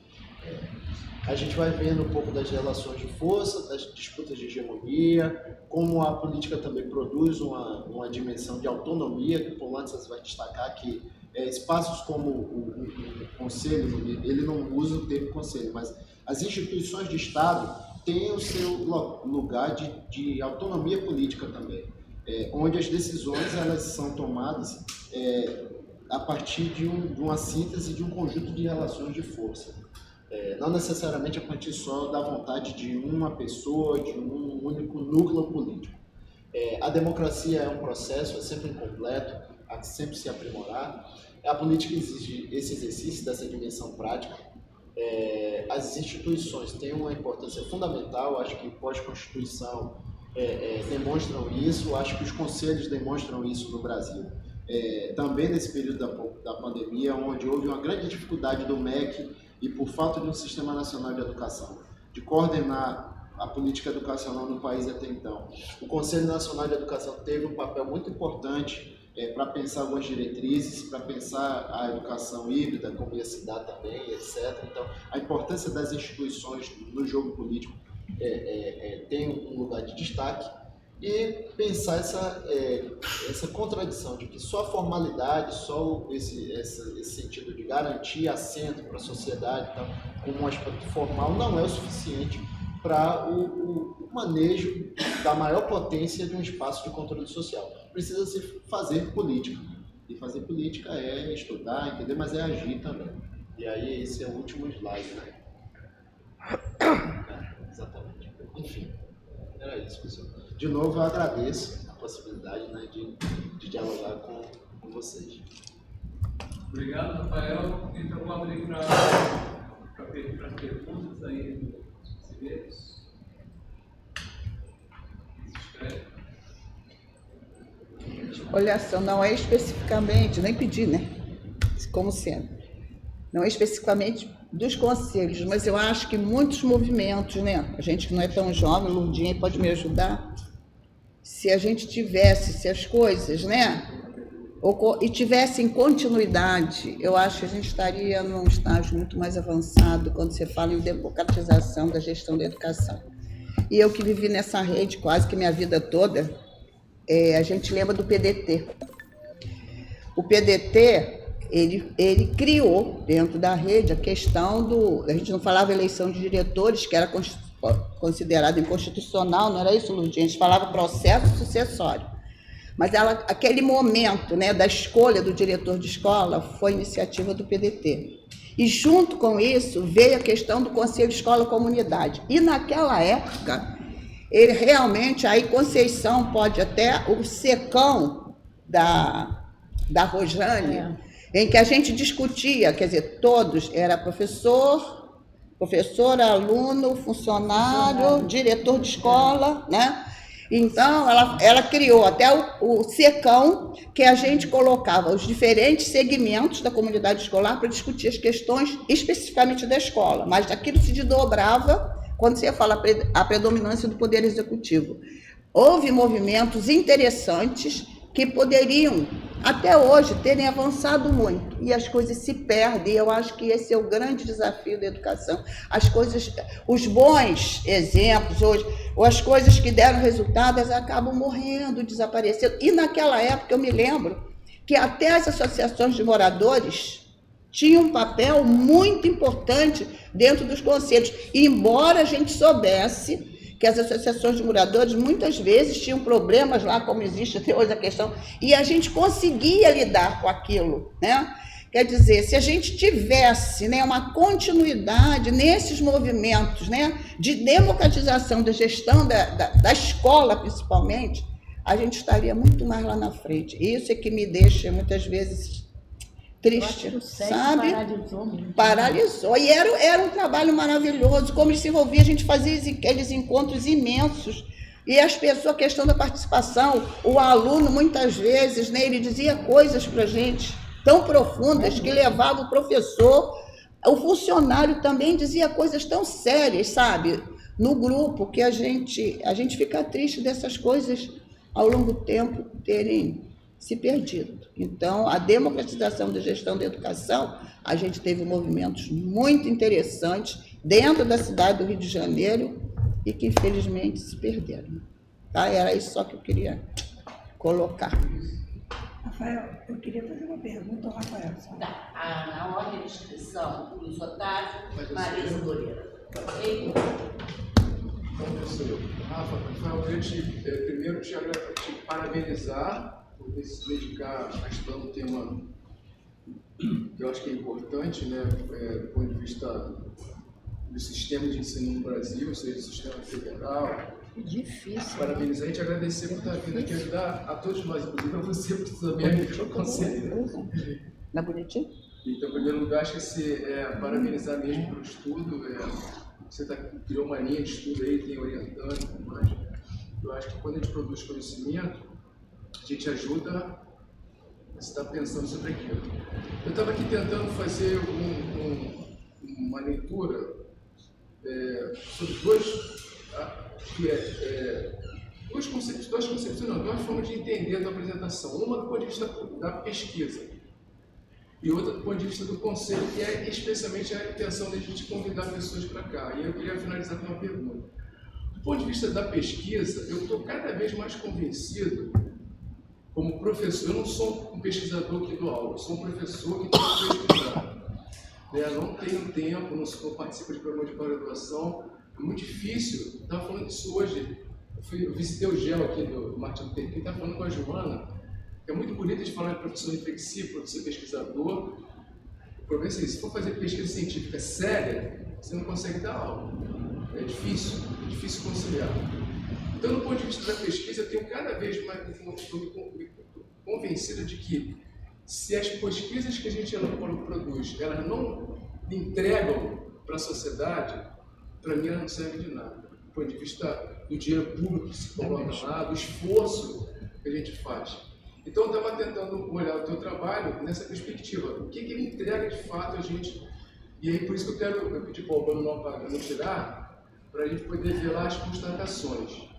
A gente vai vendo um pouco das relações de força, das disputas de hegemonia, como a política também produz uma dimensão de autonomia, que o Polantzas vai destacar que espaços como o Conselho, ele não usa o termo Conselho, mas as instituições de Estado têm o seu lugar de autonomia política também, onde as decisões elas são tomadas a partir de uma síntese de um conjunto de relações de força. Não necessariamente a partir só da vontade de uma pessoa, de um único núcleo político. A democracia é um processo, é sempre incompleto, há que sempre se aprimorar. A política exige esse exercício dessa dimensão prática. As instituições têm uma importância fundamental, acho que pós-Constituição demonstram isso, acho que os conselhos demonstram isso no Brasil. Também nesse período da pandemia, onde houve uma grande dificuldade do MEC e por falta de um Sistema Nacional de Educação, de coordenar a política educacional no país até então. O Conselho Nacional de Educação teve um papel muito importante para pensar algumas diretrizes, para pensar a educação híbrida, como ia se dar também, etc. Então, a importância das instituições no jogo político tem um lugar de destaque, e pensar essa contradição de que só a formalidade, só esse sentido de garantir assento para a sociedade, então, como um aspecto formal, não é o suficiente para o manejo da maior potência de um espaço de controle social. Precisa se fazer política. E fazer política é estudar, entender, mas é agir também. E aí esse é o último slide, né? Exatamente. Enfim, era isso, pessoal. De novo, eu agradeço a possibilidade, né, de dialogar com vocês. Obrigado, Rafael. Então, vou abrir para as perguntas aí dos conselheiros. Olha só, não é especificamente, nem pedi, né? Como sempre. Não é especificamente dos conselhos, mas eu acho que muitos movimentos, né? A gente que não é tão jovem, Lundinha pode me ajudar. Se a gente tivesse, se as coisas, né? E tivessem continuidade, eu acho que a gente estaria num estágio muito mais avançado quando você fala em democratização da gestão da educação. E eu que vivi nessa rede quase que minha vida toda, a gente lembra do PDT. O PDT, ele criou dentro da rede a questão a gente não falava eleição de diretores, que era considerado inconstitucional, não era isso, Lurdinha? A gente falava processo sucessório. Mas aquele momento, né, da escolha do diretor de escola foi iniciativa do PDT. E junto com isso veio a questão do Conselho Escola-Comunidade. E naquela época, ele realmente, aí Conceição pode até, o secão da Rojane, em que a gente discutia, quer dizer, todos, era professor, professora, aluno, funcionário, diretor de escola, né? Então, ela criou até o secão, que a gente colocava os diferentes segmentos da comunidade escolar para discutir as questões especificamente da escola, mas aquilo se desdobrava quando você fala a predominância do Poder Executivo. Houve movimentos interessantes que poderiam, até hoje, terem avançado muito, e as coisas se perdem. Eu acho que esse é o grande desafio da educação. As coisas, os bons exemplos hoje, ou as coisas que deram resultado, elas acabam morrendo, desaparecendo. E naquela época, eu me lembro que até as associações de moradores tinham um papel muito importante dentro dos conselhos, embora a gente soubesse que as associações de moradores muitas vezes tinham problemas lá, como existe até hoje a questão, e a gente conseguia lidar com aquilo, né? Quer dizer, se a gente tivesse, né, uma continuidade nesses movimentos, né, de democratização da gestão da escola, principalmente, a gente estaria muito mais lá na frente. Isso é que me deixa, muitas vezes, triste, sabe? Paralisou. E era um trabalho maravilhoso. Como ele se envolvia, a gente fazia aqueles encontros imensos. E as pessoas, a questão da participação, o aluno, muitas vezes, né, ele dizia coisas para a gente tão profundas que levava o professor, o funcionário também dizia coisas tão sérias, sabe? No grupo, que a gente fica triste dessas coisas ao longo do tempo terem se perdido. Então, a democratização da gestão da educação, a gente teve movimentos muito interessantes dentro da cidade do Rio de Janeiro e que, infelizmente, se perderam. Tá? Era isso só que eu queria colocar. Rafael, eu queria fazer uma pergunta ao Rafael. Tá. Na ordem de inscrição, Luiz Otávio, Marisa Doreira. Ok? Professor Rafa, eu queria primeiro te parabenizar por se dedicar a estudar um tema que eu acho que é importante, né, do ponto de vista do sistema de ensino no Brasil, ou seja, do sistema federal. É difícil. Parabenizar e te agradecer por estar vindo aqui ajudar a todos nós, inclusive a você, por também é conselheiro. Não é bonitinho? Então, em primeiro lugar, acho que parabenizar mesmo pelo estudo. Você criou uma linha de estudo aí, tem orientando e tudo mais. Eu acho que quando a gente produz conhecimento, a gente ajuda a estar pensando sobre aquilo. Eu estava aqui tentando fazer uma leitura sobre duas formas de entender a tua apresentação. Uma do ponto de vista da pesquisa e outra do ponto de vista do conselho, que é especialmente a intenção de a gente convidar pessoas para cá. E eu queria finalizar com uma pergunta. Do ponto de vista da pesquisa, eu estou cada vez mais convencido, como professor, eu não sou um pesquisador que dou aula, eu sou um professor que tem que pesquisar. Não tenho tempo, não participo de programa de pós-graduação, é muito difícil. Eu estava falando disso hoje, eu visitei o GEL aqui do Martin Luther King, estava falando com a Joana, que é muito bonito de falar de professor reflexivo, professor pesquisador. O problema é assim, se for fazer pesquisa científica séria, você não consegue dar aula. É difícil conciliar. Então, do ponto de vista da pesquisa, eu tenho cada vez mais convencido de que se as pesquisas que a gente produz, elas não entregam para a sociedade, para mim elas não servem de nada. Do ponto de vista do dinheiro público que se coloca lá, do esforço que a gente faz. Então, eu estava tentando olhar o teu trabalho nessa perspectiva. O que ele entrega de fato a gente? E aí, por isso que eu pedi para o Albano não tirar, para a gente poder ver lá as constatações,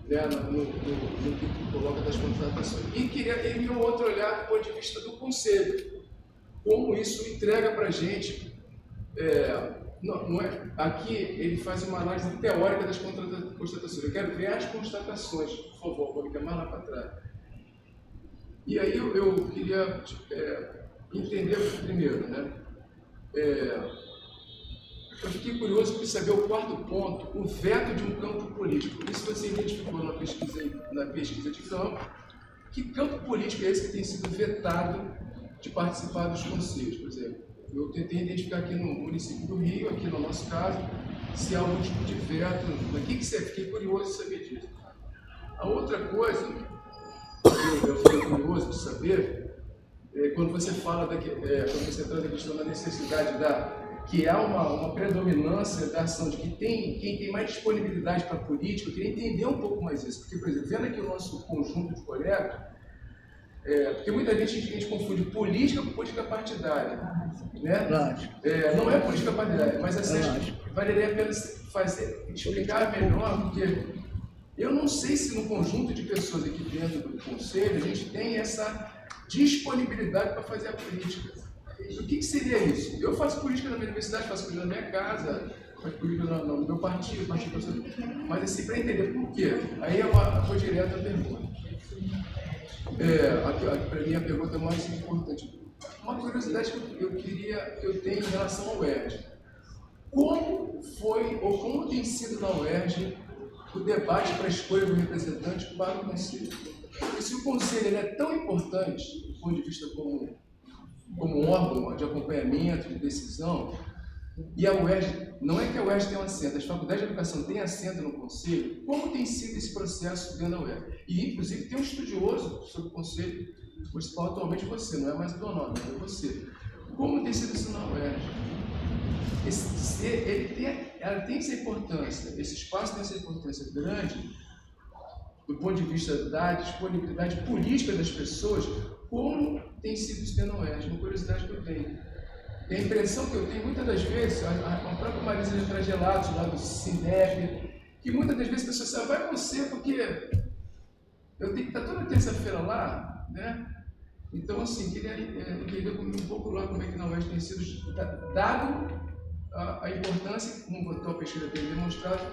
né, no que coloca das constatações. E queria um outro olhar do ponto de vista do conselho. Como isso entrega para a gente. Aqui ele faz uma análise teórica das constatações. Eu quero ver as constatações, por favor, Mônica. mais lá para trás. E aí eu queria entender primeiro, né? Eu fiquei curioso para saber o quarto ponto, o veto de um campo político. Isso você identificou na pesquisa de campo. Que campo político é esse que tem sido vetado de participar dos conselhos? Por exemplo, eu tentei identificar aqui no município do Rio, aqui no nosso caso, se há algum tipo de veto. O que você fiquei curioso de saber disso. A outra coisa que eu fiquei curioso de saber é quando você fala, quando você traz a questão da necessidade que há uma predominância da ação de quem tem mais disponibilidade para a política. Eu queria entender um pouco mais isso, porque, por exemplo, vendo aqui o nosso conjunto de colegas, porque muita gente a gente confunde política com política partidária, né? Não é política partidária, mas assim, valeria a pena explicar melhor, porque eu não sei se no conjunto de pessoas aqui dentro do conselho a gente tem essa disponibilidade para fazer a política. O que seria isso? Eu faço política na minha universidade, faço política na minha casa, faço política no meu partido, mas assim, para entender por quê. Aí vou direto à pergunta. Para mim a pergunta mais importante. Uma curiosidade que eu tenho em relação ao UERJ. Como foi ou como tem sido na UERJ o debate para a escolha do representante para o conselho? Porque se o conselho ele é tão importante, do ponto de vista como um órgão de acompanhamento, de decisão, e a UERJ, não é que a UERJ tem um assento, as faculdades de educação têm assento no conselho, como tem sido esse processo dentro da UERJ? E, inclusive, tem um estudioso sobre o conselho municipal, atualmente você, não é mais o teu nome, é você. Como tem sido isso na UERJ? Ela tem essa importância, esse espaço tem essa importância grande, do ponto de vista da disponibilidade política das pessoas. Como tem sido isso dentro da UERJ? Uma curiosidade que eu tenho. E a impressão que eu tenho, muitas das vezes, a própria Marisa já traz relatos lá do Cinep, que muitas das vezes a pessoa diz, vai você, porque eu tenho que estar toda terça-feira lá, né? Então, assim, queria entender um pouco lá como é que na UERJ tem sido dado a importância, como a tua pesquisa tem demonstrado,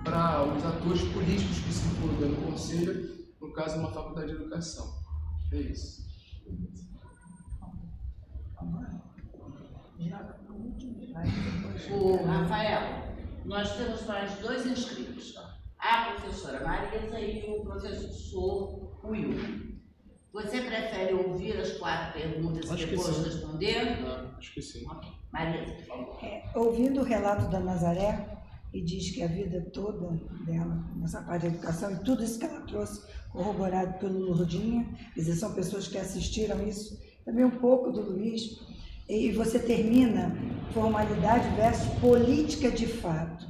para os atores políticos que circulam dentro do conselho, no caso, uma faculdade de educação. É isso. O Rafael, nós temos mais 2 inscritos. A professora Marisa e o professor Will. Você prefere ouvir as 4 perguntas e depois responder? Acho que sim. Marisa. Ouvindo o relato da Nazaré, e diz que a vida toda dela, nessa parte da educação, e tudo isso que ela trouxe, corroborado pelo Lourdinha, quer dizer, são pessoas que assistiram isso, também um pouco do Luiz, e você termina formalidade versus política de fato.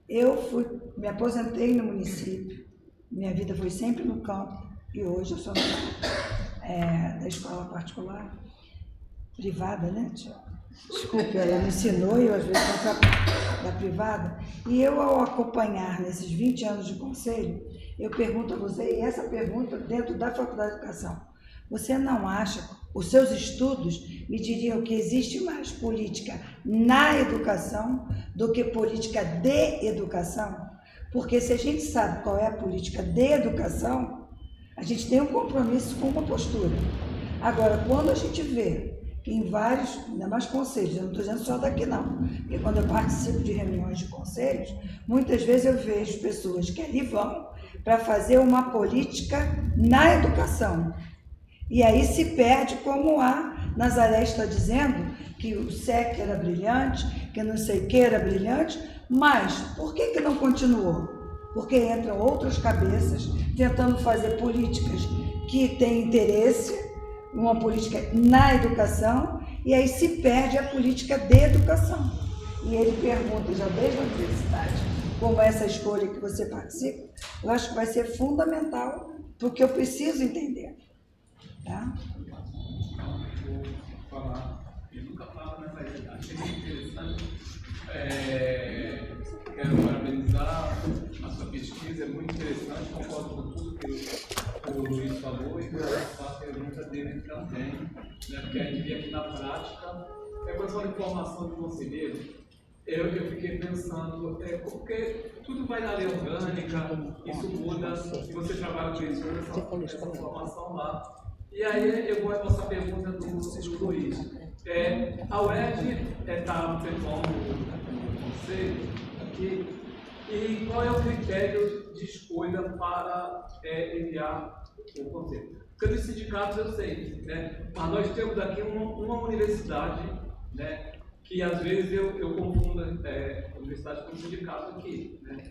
Eu me aposentei no município, minha vida foi sempre no campo, e hoje eu sou da escola particular, privada, né, tia? Desculpe, ela me ensinou e eu às vezes vou da privada. E eu, ao acompanhar nesses 20 anos de conselho, eu pergunto a você, e essa pergunta dentro da Faculdade de Educação, você não acha, os seus estudos me diriam que existe mais política na educação do que política de educação? Porque se a gente sabe qual é a política de educação, a gente tem um compromisso com uma postura. Agora, quando a gente vê que em vários, ainda mais conselhos, eu não estou dizendo só daqui não, porque quando eu participo de reuniões de conselhos, muitas vezes eu vejo pessoas que ali vão para fazer uma política na educação. E aí se perde, como a Nazaré está dizendo, que o SEC era brilhante, que não sei o que era brilhante, mas por que não continuou? Porque entram outras cabeças tentando fazer políticas que têm interesse, uma política na educação, e aí se perde a política de educação. E ele pergunta, já desde a universidade, como essa escolha que você participa, eu acho que vai ser fundamental, porque eu preciso entender. Tá? Vou falar, eu nunca falo, mas achei muito interessante. Quero parabenizar a sua pesquisa, é muito interessante, concordo com tudo que o Luiz falou e vou passar a pergunta dele também, né, porque a gente vê aqui na prática, quando eu falo de formação de conselheiro, eu fiquei pensando, porque tudo vai na lei orgânica, isso muda, e você trabalha com isso, essa formação lá. E aí eu vou à nossa pergunta do Luiz. A UERJ está no conselho aqui, e qual é o critério de escolha para enviar o conselho? Porque nos sindicatos eu sei, né? Mas nós temos aqui uma universidade, né? Que às vezes eu confundo a universidade com o sindicato aqui, né?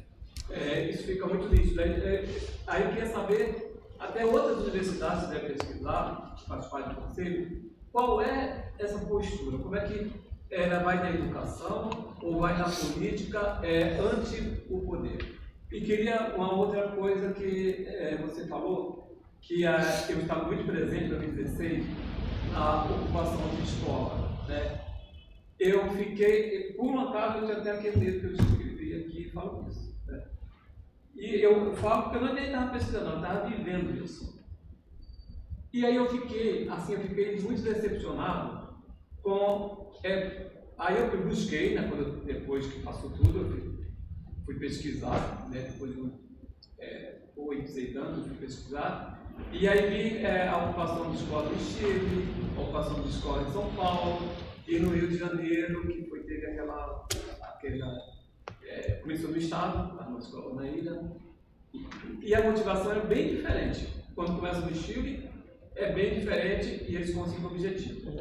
Isso fica muito nítido. Aí eu queria saber, até outras universidades devem pesquisar, participarem do conselho, qual é essa postura? Como é que ela vai na educação ou vai na política ante o poder? E queria uma outra coisa que você falou, que eu estava muito presente em 2016 na ocupação de escola, né? Eu fiquei, por um acaso, eu tinha até aquele livro que eu escrevi aqui e falo isso, né? E eu falo porque eu não estava pesquisando, eu estava vivendo isso. E aí eu fiquei muito decepcionado com... aí eu busquei, né, depois que passou tudo, eu fui pesquisar, né, depois de 8, 6 anos, fui pesquisar, e aí vi a ocupação de escola no Chile, a ocupação de escola em São Paulo, e no Rio de Janeiro, que teve aquela comissão do Estado, uma escola na ilha, e a motivação é bem diferente. Quando começa no Chile, é bem diferente e eles conseguem o objetivo.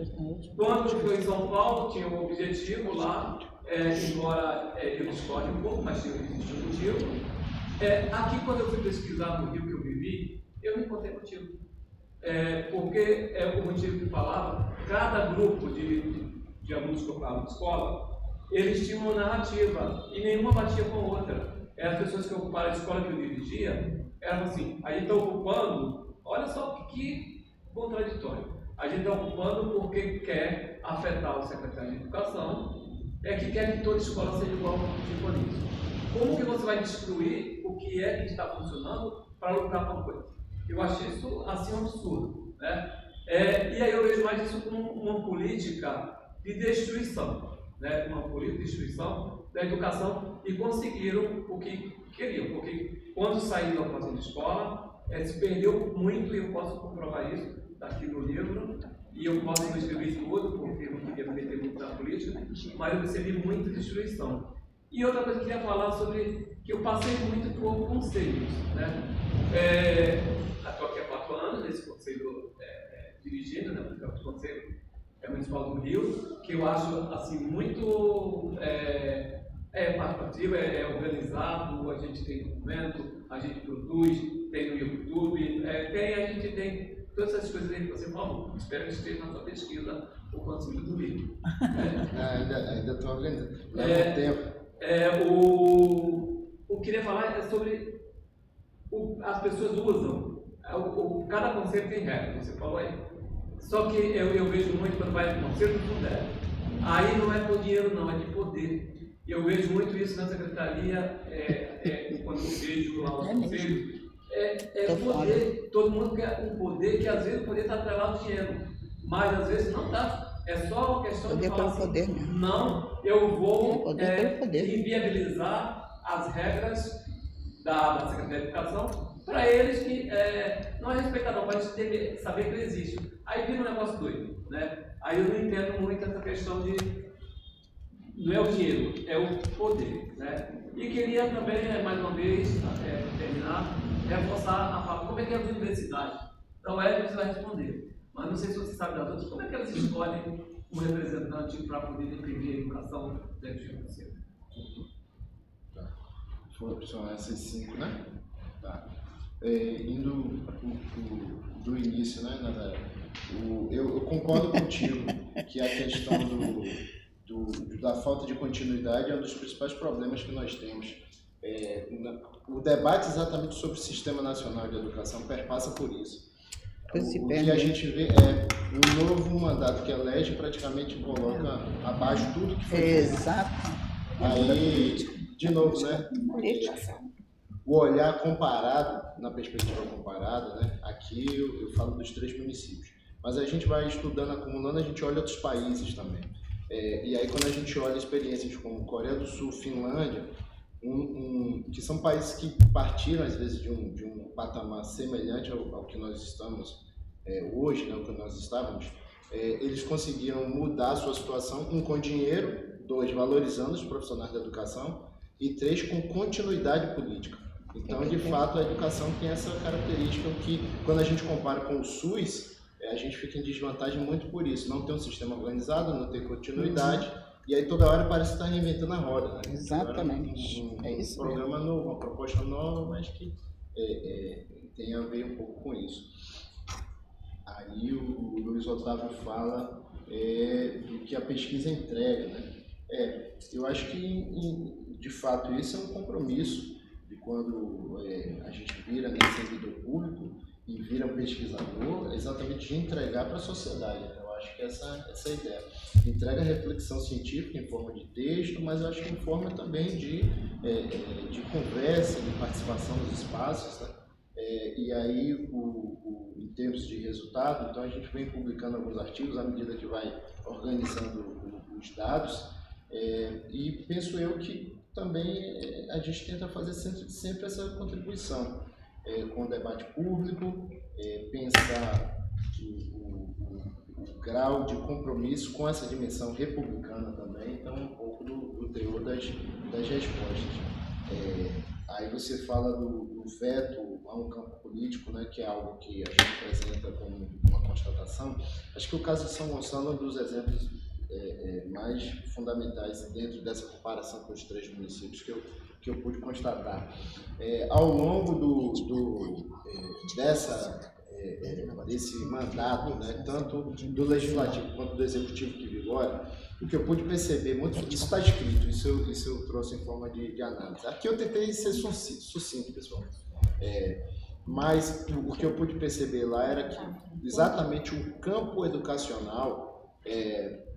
Quando foi em São Paulo, tinha um objetivo lá, embora eu discorde um pouco, mas existe um motivo. Aqui, quando eu fui pesquisar no Rio que eu vivi, eu não encontrei motivo. Porque o motivo que falava, cada grupo de alunos que ocupavam a escola, eles tinham uma narrativa e nenhuma batia com a outra. As pessoas que ocuparam a escola que eu dirigia, eram assim, a gente está ocupando, olha só que contraditório, a gente está ocupando porque quer afetar o secretário de Educação, que quer que toda escola seja igual tipo nisso. Como que você vai destruir o que está funcionando para lutar com uma coisa? Eu achei isso assim um absurdo, né? E aí eu vejo mais isso como uma política de destruição, né? Uma política de destruição da educação, e conseguiram o que queriam, porque quando saíram da ocupação de escola, se perdeu muito, e eu posso comprovar isso aqui no livro, e eu posso não escrever tudo, porque eu não queria meter muito na política, mas eu percebi muita destruição. E outra coisa que eu queria falar sobre, que eu passei muito por conselhos, né? Estou aqui há 4 anos nesse conselho dirigindo, né? Porque é o conselho municipal do Rio, que eu acho assim muito participativo, organizado, a gente tem documento, a gente produz, tem no YouTube, a gente tem todas essas coisas aí que você falou. Espero que esteja na sua pesquisa o Conselho do Rio. Ainda estou organizando. Leva tempo. O que eu queria falar é sobre as pessoas usam. Cada conselho tem regra, você falou aí. Só que eu vejo muito quando vai no conselho, tudo aí não é por dinheiro, não, é de poder. Eu vejo muito isso na secretaria, quando eu vejo lá os conselhos. Poder, todo mundo quer um poder que às vezes o poder está atrelado ao dinheiro, mas às vezes não está. É só uma questão poder de falar assim, poder, né? não, eu vou poder. inviabilizar as regras da Secretaria de Educação para eles que não é respeitado, mas a gente tem que saber que ele existe. Aí vira um negócio doido, né? Aí eu não entendo muito essa questão de... Não é o dinheiro, é o poder, né? E queria também, mais uma vez, para terminar, reforçar a fala. Como é que é a universidade? Então, você vai responder. Mas não sei se você sabe das outras, como é que elas escolhem um representante para poder imprimir a educação dentro de você? São essas 5, né? Tá. Indo do início, né, Nazaré? Eu concordo contigo que a questão da falta de continuidade é um dos principais problemas que nós temos. O debate exatamente sobre o Sistema Nacional de Educação perpassa por isso. O que a gente vê um novo mandato que elege praticamente coloca abaixo tudo que foi feito. Exato. Aí, de novo, né? O olhar comparado, na perspectiva comparada, né? Aqui eu falo dos 3 municípios. Mas a gente vai estudando, acumulando, a gente olha outros países também. E aí quando a gente olha experiências como Coreia do Sul, Finlândia, que são países que partiram às vezes de um patamar semelhante ao que nós estamos hoje, né, ao que nós estávamos, eles conseguiram mudar a sua situação, com dinheiro, 2, valorizando os profissionais da educação, e 3, com continuidade política. Então, de fato, a educação tem essa característica que, quando a gente compara com o SUS, a gente fica em desvantagem muito por isso. Não tem um sistema organizado, não tem continuidade, e aí toda hora parece estar reinventando a roda. Né? Exatamente. É isso. Um programa novo, uma proposta nova, mas que tem a ver um pouco com isso. Aí o Luiz Otávio fala do que a pesquisa entrega. Né? Eu acho que, de fato, isso é um compromisso de quando a gente vira servidor público e vira um pesquisador, exatamente de entregar para a sociedade. Né? Eu acho que essa é a ideia. Entrega reflexão científica em forma de texto, mas eu acho que em forma também de conversa, de participação nos espaços. Né? E aí, em termos de resultado, então a gente vem publicando alguns artigos à medida que vai organizando os dados, e penso eu que também a gente tenta fazer sempre essa contribuição com o debate público, pensar o grau de compromisso com essa dimensão republicana também, então um pouco do teor das respostas. Aí você fala do veto a um campo político, né, que é algo que a gente apresenta como uma constatação. Acho que o caso de São Gonçalo é um dos exemplos mais fundamentais dentro dessa comparação com os 3 municípios que eu pude constatar. Ao longo desse mandato, né, tanto do Legislativo quanto do Executivo que vigora, o que eu pude perceber, isso está escrito, isso eu trouxe em forma de análise. Aqui eu tentei ser sucinto, pessoal. Mas o que eu pude perceber lá era que exatamente o campo educacional,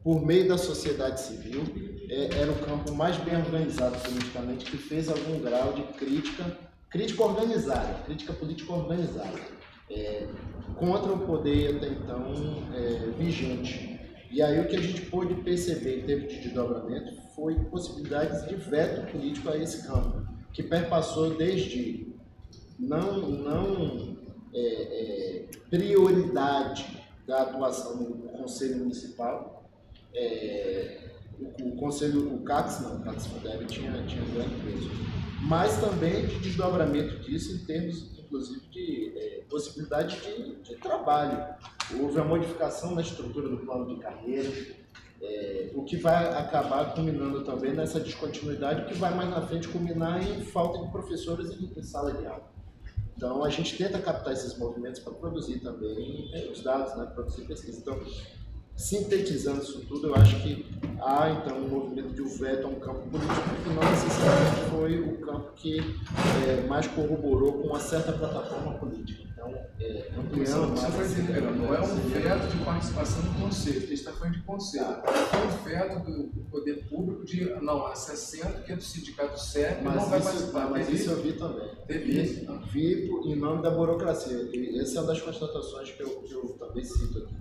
por meio da sociedade civil, era o campo mais bem organizado politicamente, que fez algum grau de crítica organizada, crítica política organizada, contra o poder até então vigente. E aí o que a gente pôde perceber em termos de desdobramento foi possibilidades de veto político a esse campo, que perpassou desde não prioridade da atuação no Conselho Municipal, o CACS Fundeb tinha um grande peso, mas também de desdobramento disso em termos, inclusive, de possibilidade de trabalho. Houve a modificação na estrutura do plano de carreira, o que vai acabar culminando também nessa descontinuidade, que vai mais na frente culminar em falta de professores em sala de aula. Então, a gente tenta captar esses movimentos para produzir também os dados, né, produzir pesquisa. Então, sintetizando isso tudo, eu acho que há, então, um movimento de veto a um campo político que não necessariamente foi o campo que mais corroborou com uma certa plataforma política. Então, ampliando mais... Você está dizendo, não é um veto de participação no conselho, a gente está falando de conselho. É um veto do poder público de, não, esse assento que é do sindicato CEP não vai participar. Mas isso eu vi também. Vi em nome da burocracia. E essa é uma das constatações que eu também cito aqui.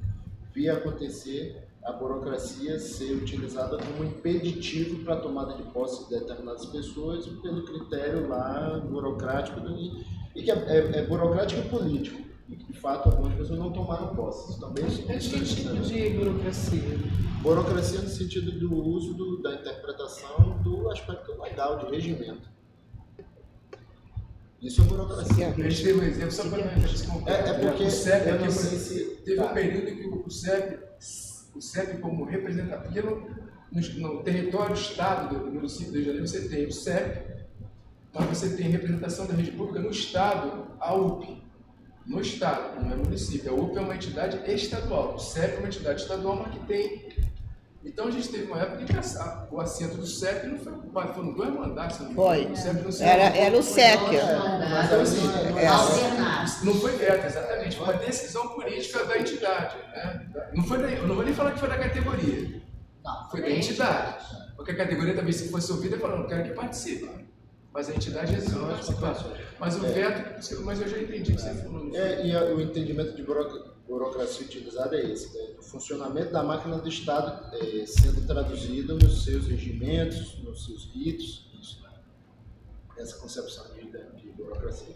Vi acontecer a burocracia ser utilizada como impeditivo para a tomada de posse de determinadas pessoas pelo critério lá burocrático, e que é burocrático e político. E que, de fato, algumas pessoas não tomaram posse. Isso também Que tipo de burocracia? Burocracia no sentido do uso da interpretação do aspecto legal, de regimento. Isso é burocracia. A gente teve um exemplo, só para a gente comparar. Porque o CEP, eu não sei se... teve um período em que o CEP como representante, porque no território do estado do município de Janeiro, você tem o CEP, mas você tem representação da rede pública no estado, a UP. No estado, não é município. A UP é uma entidade estadual. O CEP é uma entidade estadual, mas que tem... Então a gente teve uma época que o assento do CEP não foi ocupado, foram 2 mandatos. Foi. O CEP não Era o SEC. Não foi veto, exatamente. Foi uma decisão política da entidade. Né? Eu não vou nem falar que foi da categoria. Não, foi da entidade. Porque a categoria também, se fosse ouvida, falou, não quero que participe. Mas a entidade resolveu participar. Mas o veto, mas eu já entendi o que você falou. E o entendimento de burocracia utilizada é esse, né? o funcionamento da máquina do Estado sendo traduzido nos seus regimentos, nos seus ritos, isso, né? Essa concepção de burocracia.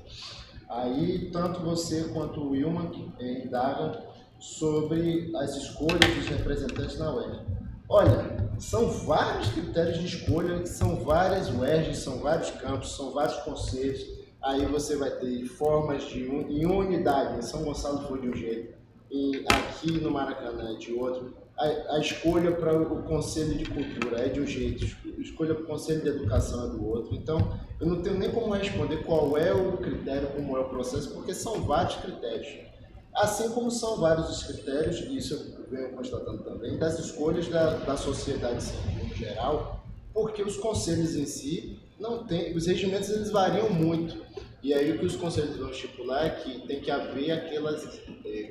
Aí, tanto você quanto o Wilman indagam sobre as escolhas dos representantes na UERJ. Olha, são vários critérios de escolha, são várias UERJs, são vários campos, são vários conselhos. Aí você vai ter formas em uma unidade, em São Gonçalo foi de um jeito, e aqui no Maracanã é de outro. A escolha para o Conselho de Cultura é de um jeito, a escolha para o Conselho de Educação é do outro. Então, eu não tenho nem como responder qual é o critério, como é o processo, porque são vários critérios. Assim como são vários os critérios, e isso eu venho constatando também, das escolhas da sociedade em geral, porque os conselhos em si não tem, os regimentos eles variam muito. E aí o que os conselhos vão estipular é que tem que haver aquelas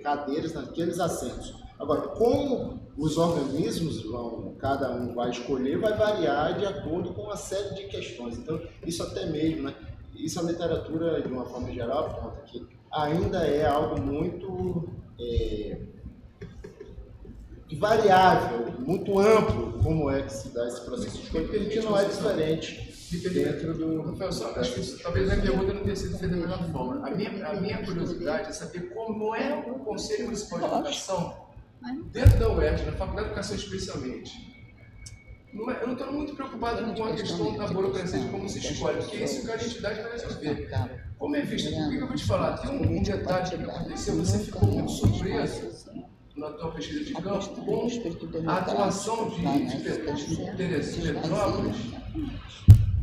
cadeiras naqueles assentos. Agora, como os organismos cada um vai escolher, vai variar de acordo com uma série de questões. Então, isso até mesmo, né? Isso a literatura, de uma forma geral, aponta que ainda é algo muito variável, muito amplo, como é que se dá esse processo de escolha, porque não é diferente dentro do... Rafael, só acho que talvez a pergunta não tenha sido feita da mesma forma. A minha curiosidade é saber como é o Conselho Municipal de Educação dentro da UERJ, na Faculdade de Educação especialmente. Eu não estou muito preocupado com a questão da burocracia de como se escolhe, porque isso que a entidade vai resolver. Como é visto, o que eu vou te falar? Tem um detalhe que aconteceu, você ficou muito surpreso na tua pesquisa de campo com a atuação de Teresópolis,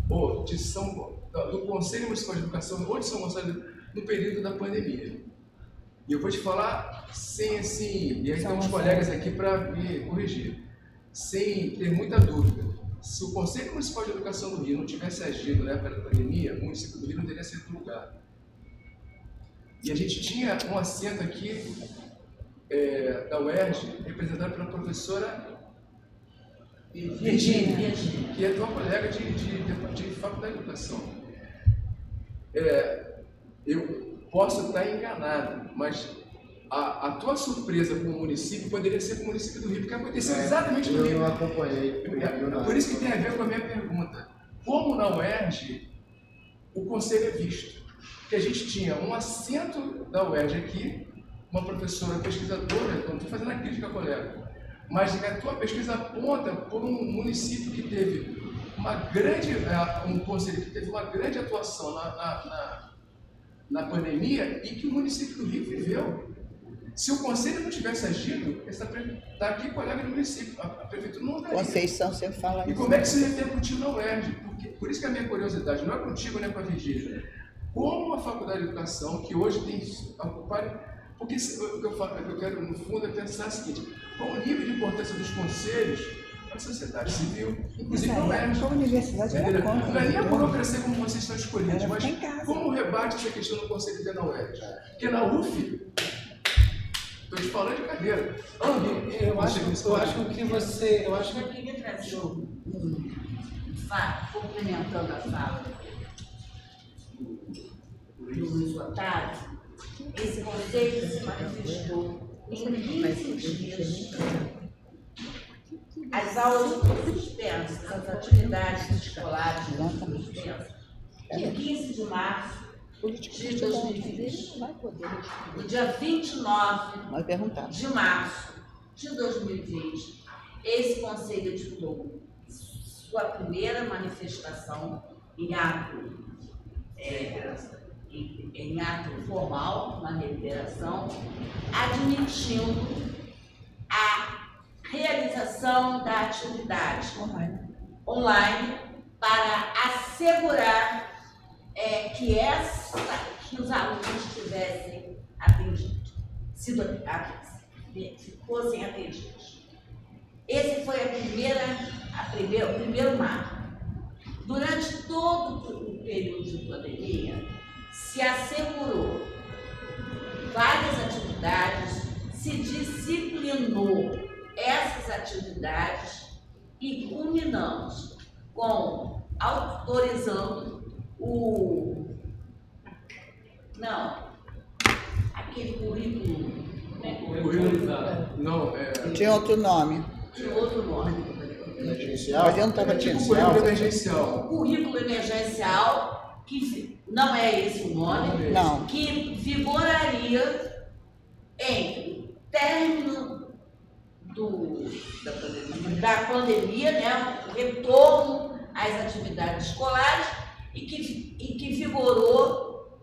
ou de do Conselho Municipal de Educação, ou de São Gonçalo, no período da pandemia. E eu vou te falar sem assim, e aí tem uns colegas aqui para me corrigir, sem ter muita dúvida. Se o Conselho Municipal de Educação do Rio não tivesse agido na época da pandemia, o município do Rio não teria sido lugar. E a gente tinha um assento aqui da UERJ, representado pela professora Virgínia, que é tua colega de Faculdade de Educação. Eu posso estar enganado, mas a tua surpresa com o município poderia ser com o município do Rio, porque aconteceu exatamente no Rio. Eu não acompanhei. Por isso que tem a ver com a minha pergunta. Como na UERJ o conselho é visto? Porque a gente tinha um assento da UERJ aqui, uma professora pesquisadora, então estou fazendo a crítica, colega, mas a tua pesquisa aponta por um município que teve um conselho que teve uma grande atuação na pandemia e que o município do Rio viveu. Se o conselho não tivesse agido, está aqui colega do município, a prefeitura não daria. Conceição sempre fala isso. E como é que se repercutiu na UERJ? Por isso que a minha curiosidade não é contigo nem com a Virgínia. Como a Faculdade de Educação, que hoje tem ocupado... Porque o que eu quero, no fundo, é pensar o seguinte: qual o nível de importância dos conselhos para a sociedade civil, inclusive na UERJ. A universidade era contra. Não é nem a burocracia como vocês estão escolhidos, Era mas em casa. como rebate essa questão do conselho ter na UERJ? Porque na UF, estou te falando de cadeira. Eu acho que você... Eu queria trazer um fato, complementando a fala do Luiz Otávio. Esse conceito se manifestou em 15 dias. As aulas foram suspensas, as atividades escolares foram suspensas. Em 15 de março de 2020, no dia 29 de março de 2020, esse conselho editou sua primeira manifestação em ato formal, na deliberação, admitindo a realização da atividade online para assegurar que os alunos tivessem fossem atendidos. Esse foi o primeiro marco. Durante todo o período de pandemia, se assegurou várias atividades, se disciplinou essas atualidades e culminamos com autorizando aquele currículo, Regionalizado. Não, Tinha outro nome. Tinha outro nome. Emergencial? Mas eu não estava tipo tinha. currículo emergencial. O currículo emergencial, que não é esse o nome, Não. que vigoraria entre o término da pandemia, né, o retorno às atividades escolares e que vigorou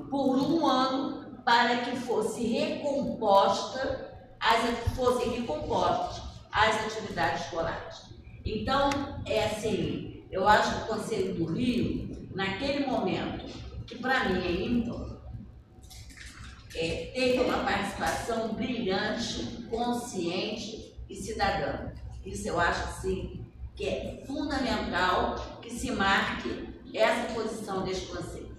por um ano para que fossem recompostas as atividades escolares. Então, é assim, eu acho que o Conselho do Rio, naquele momento, que para mim é ímpar, teve uma participação brilhante, consciente e cidadã. Isso eu acho assim que é fundamental que se marque essa posição deste Conselho.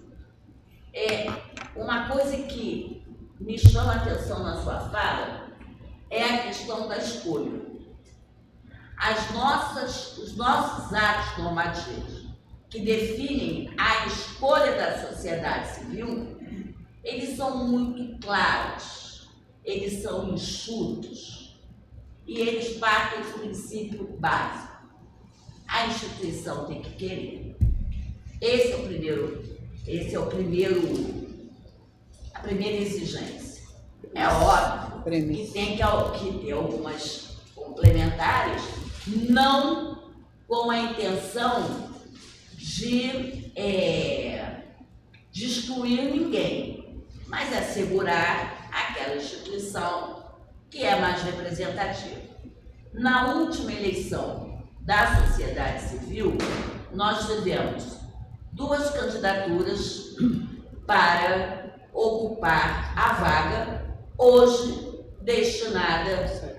Uma coisa que me chama a atenção na sua fala é a questão da escolha. Os nossos atos normativos que definem a escolha da sociedade civil, eles são muito claros, eles são enxutos e eles partem do princípio básico. A instituição tem que querer. A primeira exigência. É óbvio que tem que ter algumas complementares, não com a intenção de excluir ninguém, mas assegurar aquela instituição que é mais representativa. Na última eleição da sociedade civil, nós tivemos 2 candidaturas para ocupar a vaga hoje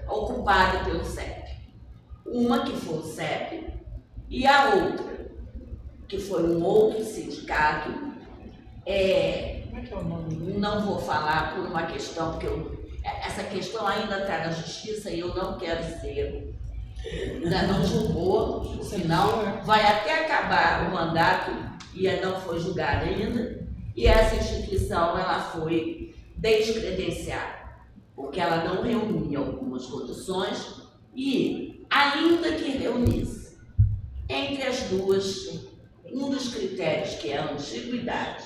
ocupada pelo CEP. Uma que foi o CEP e a outra, que foi um outro sindicato. Não vou falar por uma questão, porque essa questão ainda está na justiça e eu não quero dizer. Ainda não julgou, senão vai até acabar o mandato e não foi julgada ainda. E essa instituição ela foi descredenciada, porque ela não reunia algumas condições e, ainda que reunisse, entre as duas, um dos critérios que é a antiguidade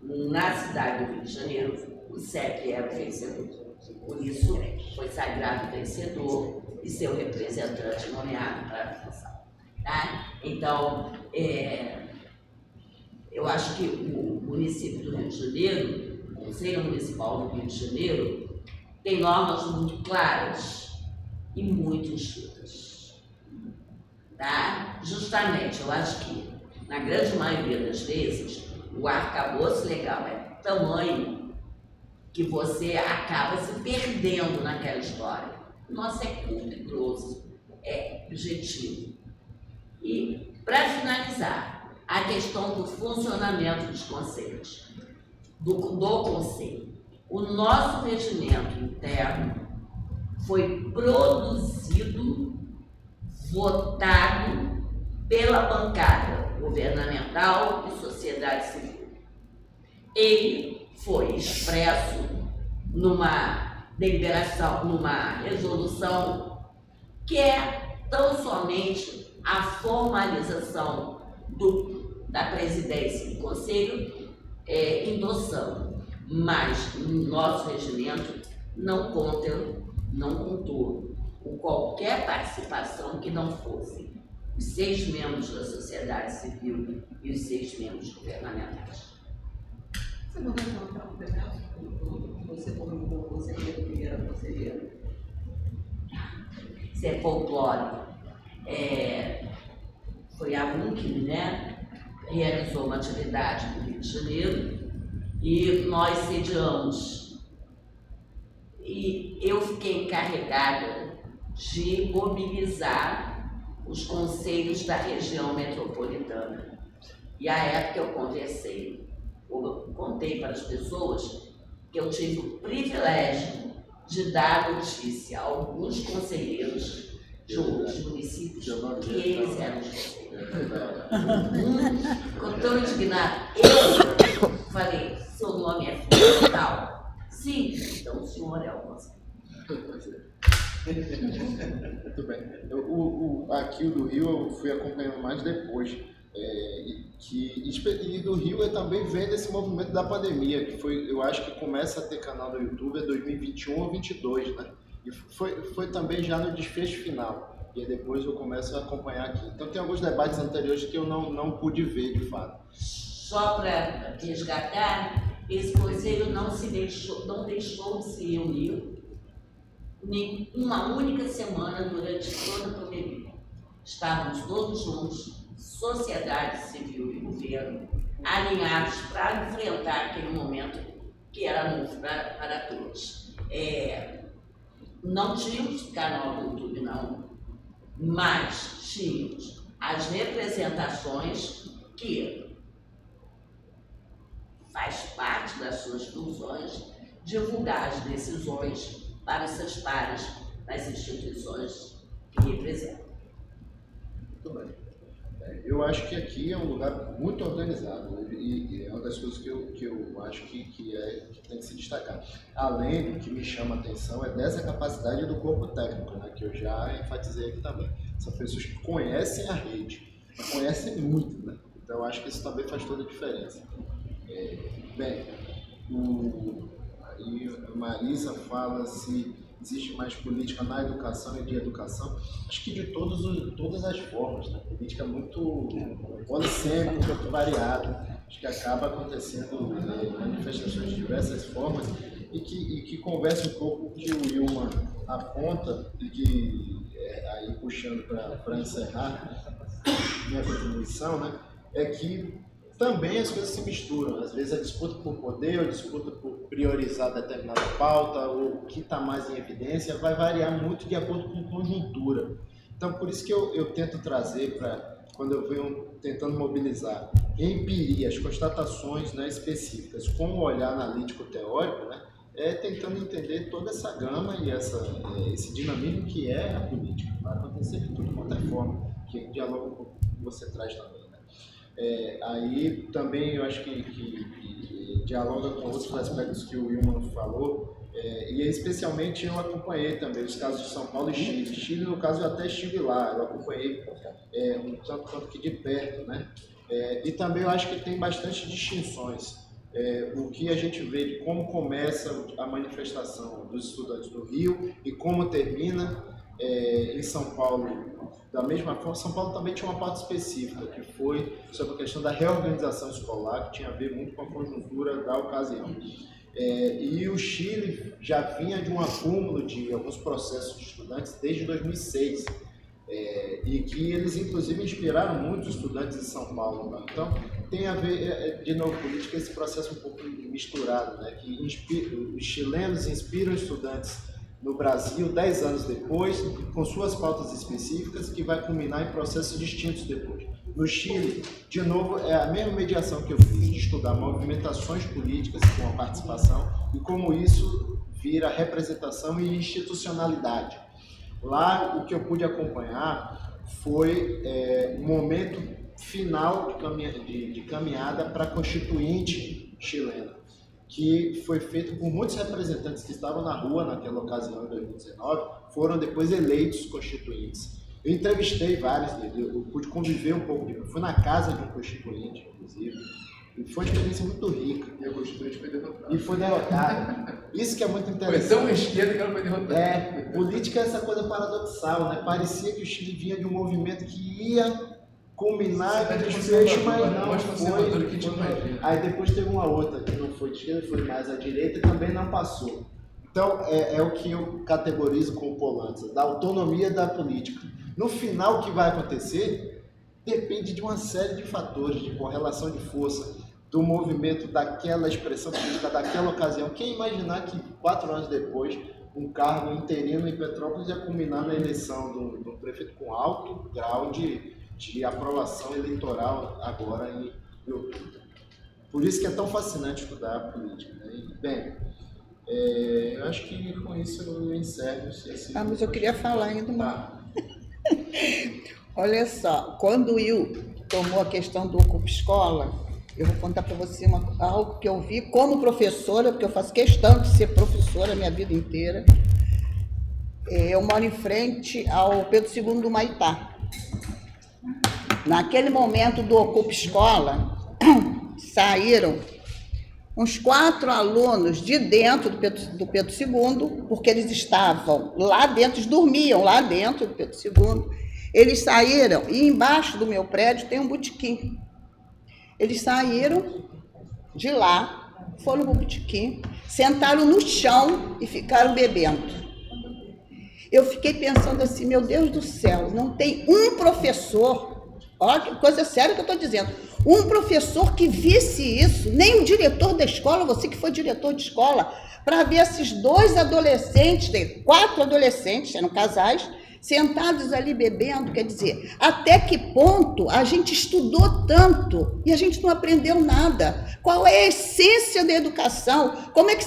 na cidade do Rio de Janeiro, o CEP era o vencedor. Por isso, foi sagrado vencedor e seu representante nomeado para a função. Tá? Então, eu acho que o município do Rio de Janeiro, o Conselho Municipal do Rio de Janeiro, tem normas muito claras e muito enxutas. Tá? Justamente, eu acho que, na grande maioria das vezes, o arcabouço legal é tamanho que você acaba se perdendo naquela história. Nossa, é curto e grosso, é objetivo. E, para finalizar, a questão do funcionamento dos conselhos, do conselho. O nosso regimento interno foi produzido, votado pela bancada governamental e sociedade civil. Ele foi expresso numa deliberação, numa resolução que é tão somente a formalização da presidência do Conselho endossando, mas no nosso regimento não contou com qualquer participação que não fosse os 6 membros da sociedade civil e os 6 membros governamentais. Você não vai contar um pedaço? Você como bom conselheiro, primeira conselheira? Isso é folclórico. Foi a UNCM, né? Realizou uma atividade no Rio de Janeiro e nós sediamos. E eu fiquei encarregada de mobilizar os conselhos da região metropolitana. E à época eu contei para as pessoas que eu tive o privilégio de dar notícia a alguns conselheiros de outros municípios que eles eram os conselheiros. Ficou tão indignado. Eu falei, seu nome é fundamental? Sim, então o senhor é o conselheiro. Muito bem. Aqui o do Rio eu fui acompanhando mais depois. E do Rio eu também vendo esse movimento da pandemia, que foi, eu acho que começa a ter canal no YouTube em 2021 ou 2022, né? E foi também já no desfecho final. E aí depois eu começo a acompanhar aqui. Então tem alguns debates anteriores que eu não pude ver de fato. Só para resgatar, esse conselho não deixou de se reunir nem uma única semana durante toda a pandemia. Estávamos todos juntos, sociedade civil e governo, alinhados para enfrentar aquele momento que era novo para todos. Não tínhamos canal do YouTube, não, mas tínhamos as representações que faz parte das suas funções divulgar as decisões para os seus pares nas instituições que representam. Muito bem. Eu acho que aqui é um lugar muito organizado e é uma das coisas que eu acho que tem que se destacar. Além do que me chama a atenção é dessa capacidade do corpo técnico, né, que eu já enfatizei aqui também. São pessoas que conhecem a rede, conhecem muito, né? Então eu acho que isso também faz toda a diferença. Bem, aí a Marisa fala se existe mais política na educação e de educação. Acho que de todas as formas, né? Política é muito polissêmica, muito variada. Acho que acaba acontecendo manifestações de diversas formas e que conversa um pouco com o que o Wilman aponta e que, aí puxando para encerrar minha contribuição, né? É que também as coisas se misturam. Às vezes a disputa por poder, a disputa por priorizar determinada pauta, ou o que está mais em evidência, vai variar muito de acordo com a conjuntura. Então, por isso que eu tento trazer para, quando eu venho tentando mobilizar empiria, as constatações, né, específicas, com o olhar analítico-teórico, né, tentando entender toda essa gama e esse dinamismo que é a política. Vai acontecer de tudo quanto é forma, que dialoga com o que você traz também. Aí também eu acho que dialoga com outros aspectos que o Wilman falou, e especialmente eu acompanhei também os casos de São Paulo e Chile. Chile, no caso, eu até estive lá, eu acompanhei um tanto quanto que de perto, né? E também eu acho que tem bastante distinções. O que a gente vê de como começa a manifestação dos estudantes do Rio e como termina em São Paulo. Da mesma forma, São Paulo também tinha uma parte específica, que foi sobre a questão da reorganização escolar, que tinha a ver muito com a conjuntura da ocasião. E o Chile já vinha de um acúmulo de alguns processos de estudantes desde 2006, e que eles, inclusive, inspiraram muitos estudantes de São Paulo. Né? Então, tem a ver, de novo, política, esse processo um pouco misturado, né? Que os chilenos inspiram estudantes no Brasil, 10 anos depois, com suas pautas específicas, que vai culminar em processos distintos depois. No Chile, de novo, é a mesma mediação que eu fiz, de estudar movimentações políticas com a participação e como isso vira representação e institucionalidade. Lá, o que eu pude acompanhar foi um momento final de caminhada para a Constituinte chilena, que foi feito por muitos representantes que estavam na rua naquela ocasião, em 2019, foram depois eleitos constituintes. Eu entrevistei vários deles, eu pude conviver um pouco, eu fui na casa de um constituinte, inclusive, e foi uma experiência muito rica. E o constituinte foi derrotado. E foi derrotado. Isso que é muito interessante. Foi tão esquerda que ela foi derrotada. Política é essa coisa paradoxal, né? Parecia que o Chile vinha de um movimento que ia culminar e desfecho, mas não foi. Aí depois teve uma outra que não foi de esquerda, foi mais à direita e também não passou. Então é o que eu categorizo como Polanza, da autonomia da política. No final, o que vai acontecer depende de uma série de fatores, de correlação de força, do movimento daquela expressão política, daquela ocasião. Quem imaginar que 4 anos depois um cargo interino em Petrópolis ia culminar na eleição do prefeito com alto grau de aprovação eleitoral agora em outubro. Por isso que é tão fascinante estudar a política. Né? Bem, eu acho que com isso eu encerro. Mas eu queria falar ainda uma... Olha só, quando o Will tomou a questão do Ocupa Escola, eu vou contar para você algo que eu vi como professora, porque eu faço questão de ser professora a minha vida inteira. Eu moro em frente ao Pedro II do Humaitá. Naquele momento do Ocupa Escola, saíram uns 4 alunos de dentro do Pedro II, porque eles estavam lá dentro, eles dormiam lá dentro do Pedro II. Eles saíram, e embaixo do meu prédio tem um botequim. Eles saíram de lá, foram no botequim, sentaram no chão e ficaram bebendo. Eu fiquei pensando assim, meu Deus do céu, não tem um professor, olha que coisa séria que eu estou dizendo, um professor que visse isso, nem o diretor da escola, você que foi diretor de escola, para ver esses 2 adolescentes, 4 adolescentes, eram casais, sentados ali bebendo, quer dizer, até que ponto a gente estudou tanto e a gente não aprendeu nada? Qual é a essência da educação? Como é que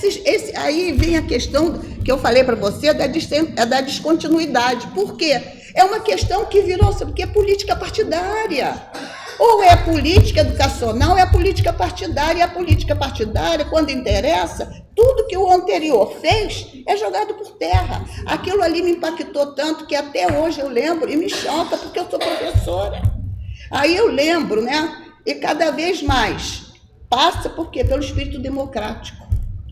aí vem a questão que eu falei para você da descontinuidade. Por quê? É uma questão que virou, porque é política partidária. Ou é política educacional, ou é política partidária. E a política partidária, quando interessa, tudo que o anterior fez é jogado por terra. Aquilo ali me impactou tanto que até hoje eu lembro e me choca porque eu sou professora. Aí eu lembro, né? E cada vez mais passa por quê? Pelo espírito democrático.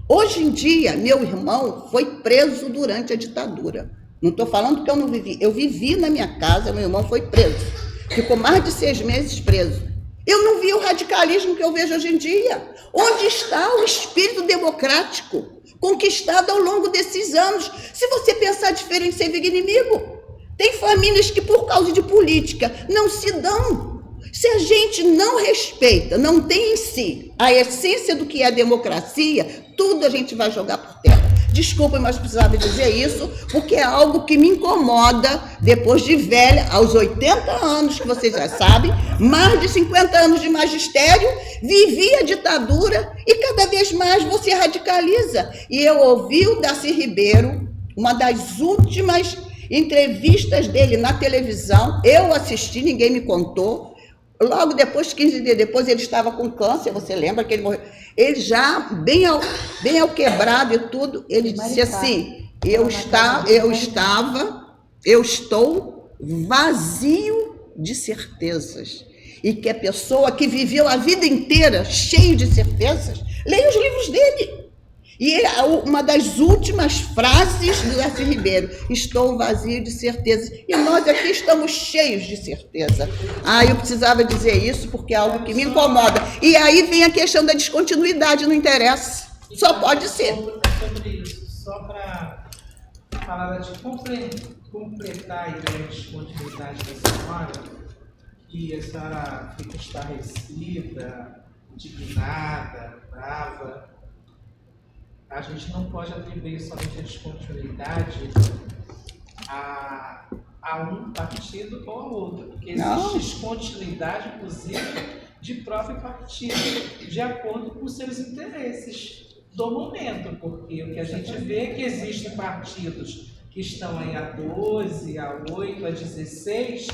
Hoje em dia, meu irmão foi preso durante a ditadura. Não estou falando que eu não vivi. Eu vivi na minha casa, meu irmão foi preso. Ficou mais de 6 meses preso. Eu não vi o radicalismo que eu vejo hoje em dia. Onde está o espírito democrático conquistado ao longo desses anos? Se você pensar diferente, você vira inimigo. Tem famílias que, por causa de política, não se dão. Se a gente não respeita, não tem em si a essência do que é a democracia, tudo a gente vai jogar por terra. Desculpa, mas precisava dizer isso, porque é algo que me incomoda depois de velha, aos 80 anos, que vocês já sabem, mais de 50 anos de magistério, vivi a ditadura e cada vez mais você radicaliza. E eu ouvi o Darcy Ribeiro, uma das últimas entrevistas dele na televisão, eu assisti, ninguém me contou. Logo depois, 15 dias depois, ele estava com câncer, você lembra que ele morreu? Ele já, bem ao quebrado e tudo, ele disse assim, eu estou vazio de certezas. E que a pessoa que viveu a vida inteira cheio de certezas, leia os livros dele. E uma das últimas frases do Darcy Ribeiro, estou vazio de certeza. E nós aqui estamos cheios de certeza. Eu precisava dizer isso porque é algo que me incomoda. E aí vem a questão da descontinuidade, não interessa. Só pode ser. Sobre isso, só para falar de completar a ideia de descontinuidade da senhora, que a senhora fica estarrecida, indignada, brava. A gente não pode atribuir somente a descontinuidade a um partido ou a outro, porque existe descontinuidade, inclusive, de próprio partido, de acordo com os seus interesses do momento, porque o que a gente vê é que existem partidos que estão aí a 12, a 8, a 16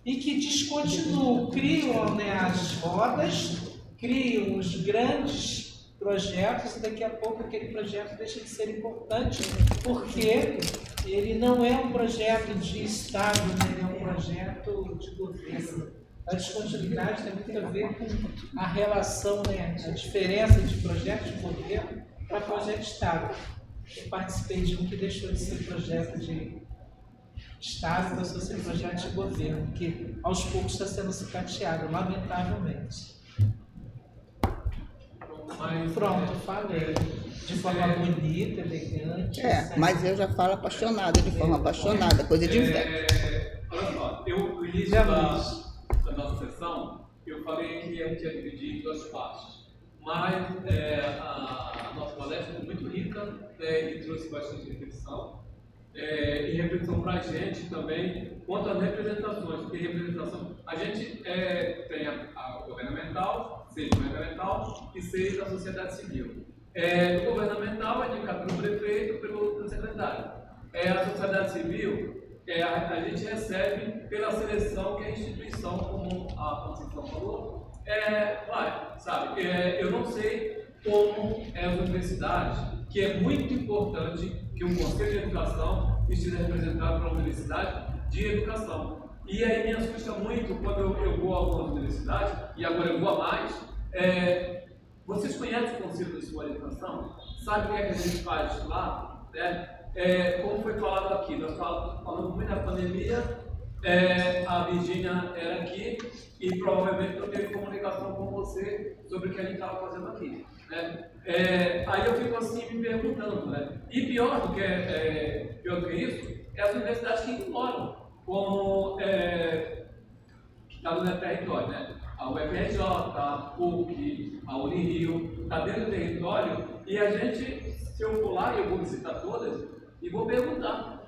e que descontinuam, criam, né, as rodas, criam os grandes projetos e daqui a pouco aquele projeto deixa de ser importante porque ele não é um projeto de Estado, ele é um projeto de governo. A descontinuidade tem muito a ver com a relação, né, a diferença de projeto de governo para projeto de Estado. Eu participei de um que deixou de ser projeto de Estado e passou a ser projeto de governo, que aos poucos está sendo sucateado, lamentavelmente. Pronto, falei. De forma bonita, elegante. Mas eu já falo apaixonada, de forma apaixonada, coisa de velho. Olha só, no início da nossa sessão, eu falei que a gente ia dividir em 2 partes. Mas a nossa palestra foi muito rica, e trouxe bastante reflexão. E reflexão para a gente também quanto às representações, porque representação, a gente tem a governamental, seja governamental e seja a sociedade civil. O governamental é indicado pelo prefeito, pelo secretário. A sociedade civil, a gente recebe pela seleção que a instituição, como a Conceição falou, vai, sabe? Eu não sei como é as universidades, que é muito importante que o Conselho de Educação estiver representado por uma universidade de educação. E aí me assusta muito quando eu vou a algumas universidades, e agora eu vou a mais. Vocês conhecem o Conselho Municipal de Educação? Sabe o que é que a gente faz lá? Né? Como foi falado aqui, nós falamos muito da pandemia, a Virgínia era aqui e provavelmente não teve comunicação com você sobre o que a gente estava fazendo aqui. Né? Aí eu fico assim me perguntando, né? E pior do que isso, é as universidades que ignoram, como que está no território, né? A UFRJ, a PUC, a Unirio, está dentro do território e a gente, se eu for lá, eu vou visitar todas e vou perguntar.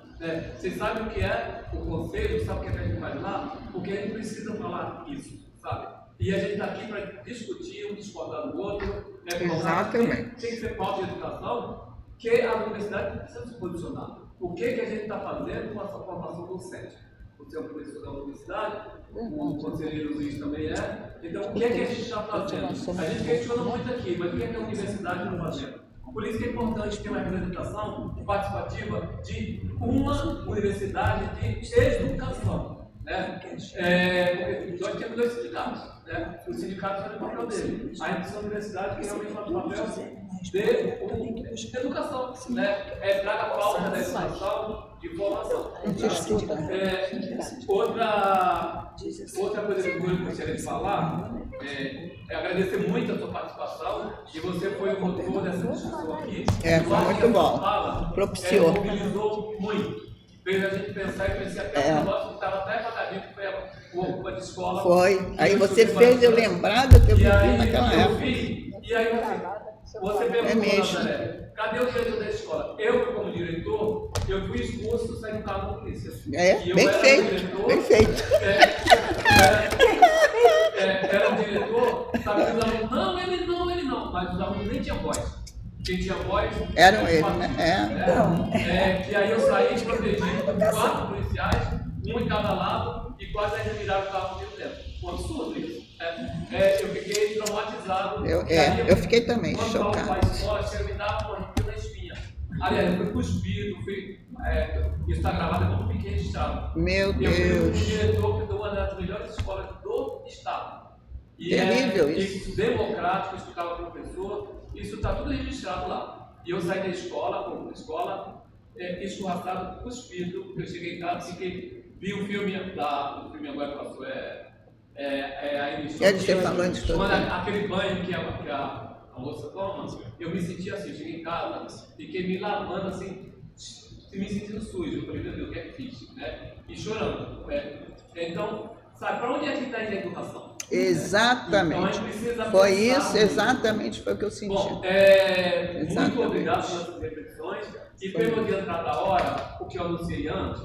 Vocês sabem o que é o conselho, sabem o que a gente faz lá? Porque a gente precisa falar isso, sabe? E a gente está aqui para discutir, um discordar do outro, né? Exatamente. Tem que ser pauta de educação, que a universidade precisa se posicionar. O que a gente está fazendo com essa formação docente? Você é um professor da universidade, o conselheiro Luiz também é. Então, o que a gente está fazendo? A gente questiona muito aqui, mas o que a universidade está fazendo? Por isso que é importante ter uma representação participativa de uma universidade de educação. Né? Porque nós temos 2 sindicatos. Né? Os sindicatos fazem o papel dele. A universidade que realmente faz o papel de educação. Né? Traga a pauta da educação de formação. Outra coisa que eu gostaria de falar é agradecer muito a sua participação e você foi o motor dessa discussão aqui. Foi muito bom. Propiciou. Mobilizou muito. Fez a gente pensar e pensei até um negócio que estava até pagadinho, que foi a roupa de escola. Foi. Aí você fez eu lembrar do que eu vivi naquela época. E aí você perguntou, Nazaré, cadê o diretor da escola? Eu, como diretor, eu fui expulso, saí do carro da polícia. Bem feito, bem feito. Era o diretor, sabe que os alunos, não, ele não, mas os alunos nem tinham voz. Quem tinha voz eram eles, né? Que aí eu saí protegido com 4 policiais, um em cada lado, e quase ainda viraram o carro de tempo. Um absurdo isso. Eu fiquei traumatizado. Eu fiquei também chocado. chocado. Quando eu escola, chega a me dar um arrepio na espinha. Aliás, eu fui cuspido, isso está gravado, eu não fiquei registrado. Meu Deus. Eu fui um diretor que deu uma das melhores escolas do estado. E terrível isso. Democrático, explicava o professor, isso está tudo registrado lá. E eu saí da escola, escorraçado, cuspido, eu cheguei em casa, vi o filme, o filme agora passou, a emissão. Você falando de tudo. Aquele banho que a moça toma, eu me senti assim, eu cheguei em casa, fiquei me lavando assim, me sentindo sujo, eu falei, meu Deus, o que é que fiz? Né? E chorando. Então, sabe, para onde é que está indo a educação? Exatamente. Então, foi isso, exatamente foi o que eu senti. Bom, muito obrigado pelas reflexões. E pelo adiantar da hora, o que eu anunciei antes,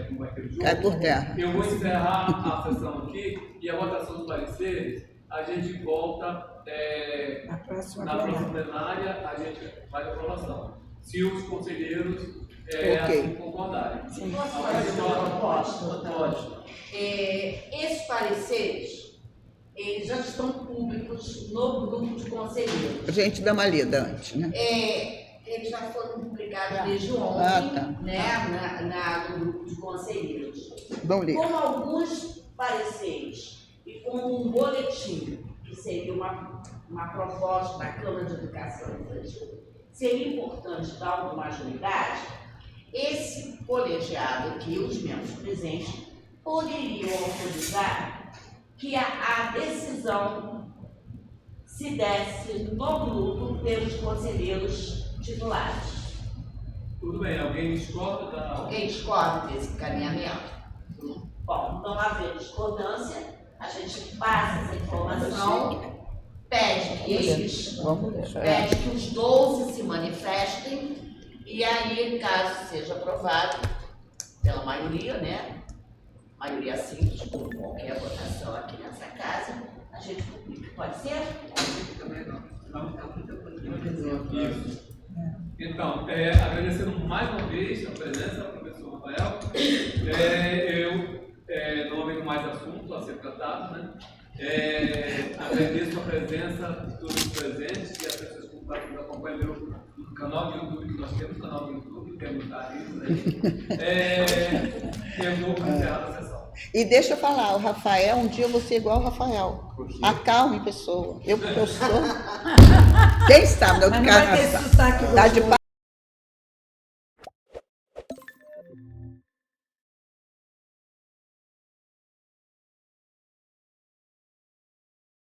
como vai ter o jogo, cai por terra. Eu vou encerrar a sessão aqui e a votação dos pareceres, a gente volta na próxima plenária, a gente faz a aprovação. Se os conselheiros assim concordarem. Sim. Posso fazer uma proposta? Pode. Esses pareceres, eles já estão públicos no grupo de conselheiros. A gente dá uma lida antes, né? Eles já foram publicados desde ontem, né, no grupo de conselheiros. Vamos ler. Como alguns pareceres e como um boletim, que seria uma proposta da Câmara de Educação Infantil, seria importante dar uma majoridade, esse colegiado aqui, os membros presentes, poderiam autorizar que a decisão se desse no grupo pelos conselheiros titulares. Tudo bem, alguém discorda Alguém discorda desse encaminhamento? Bom, não havendo discordância, a gente passa essa informação, pede que os 12 se manifestem, e aí, caso seja aprovado pela maioria, né? Maioria simples, como qualquer votação aqui nessa casa, a gente publica. Pode ser? Isso. Então, agradecendo mais uma vez a presença do professor Rafael, eu não havendo mais assunto a ser tratado, né? Agradeço a presença de todos os presentes e as pessoas que nos acompanham pelo canal de YouTube, que nós temos canal de YouTube, temos Thaís aí. Eu vou encerrar a sessão. E deixa eu falar, o Rafael, um dia eu vou ser igual o Rafael. Acalme pessoa. Porque eu sou. Quem sabe, não Mas não vai ter esse sotaque Tá de gostoso.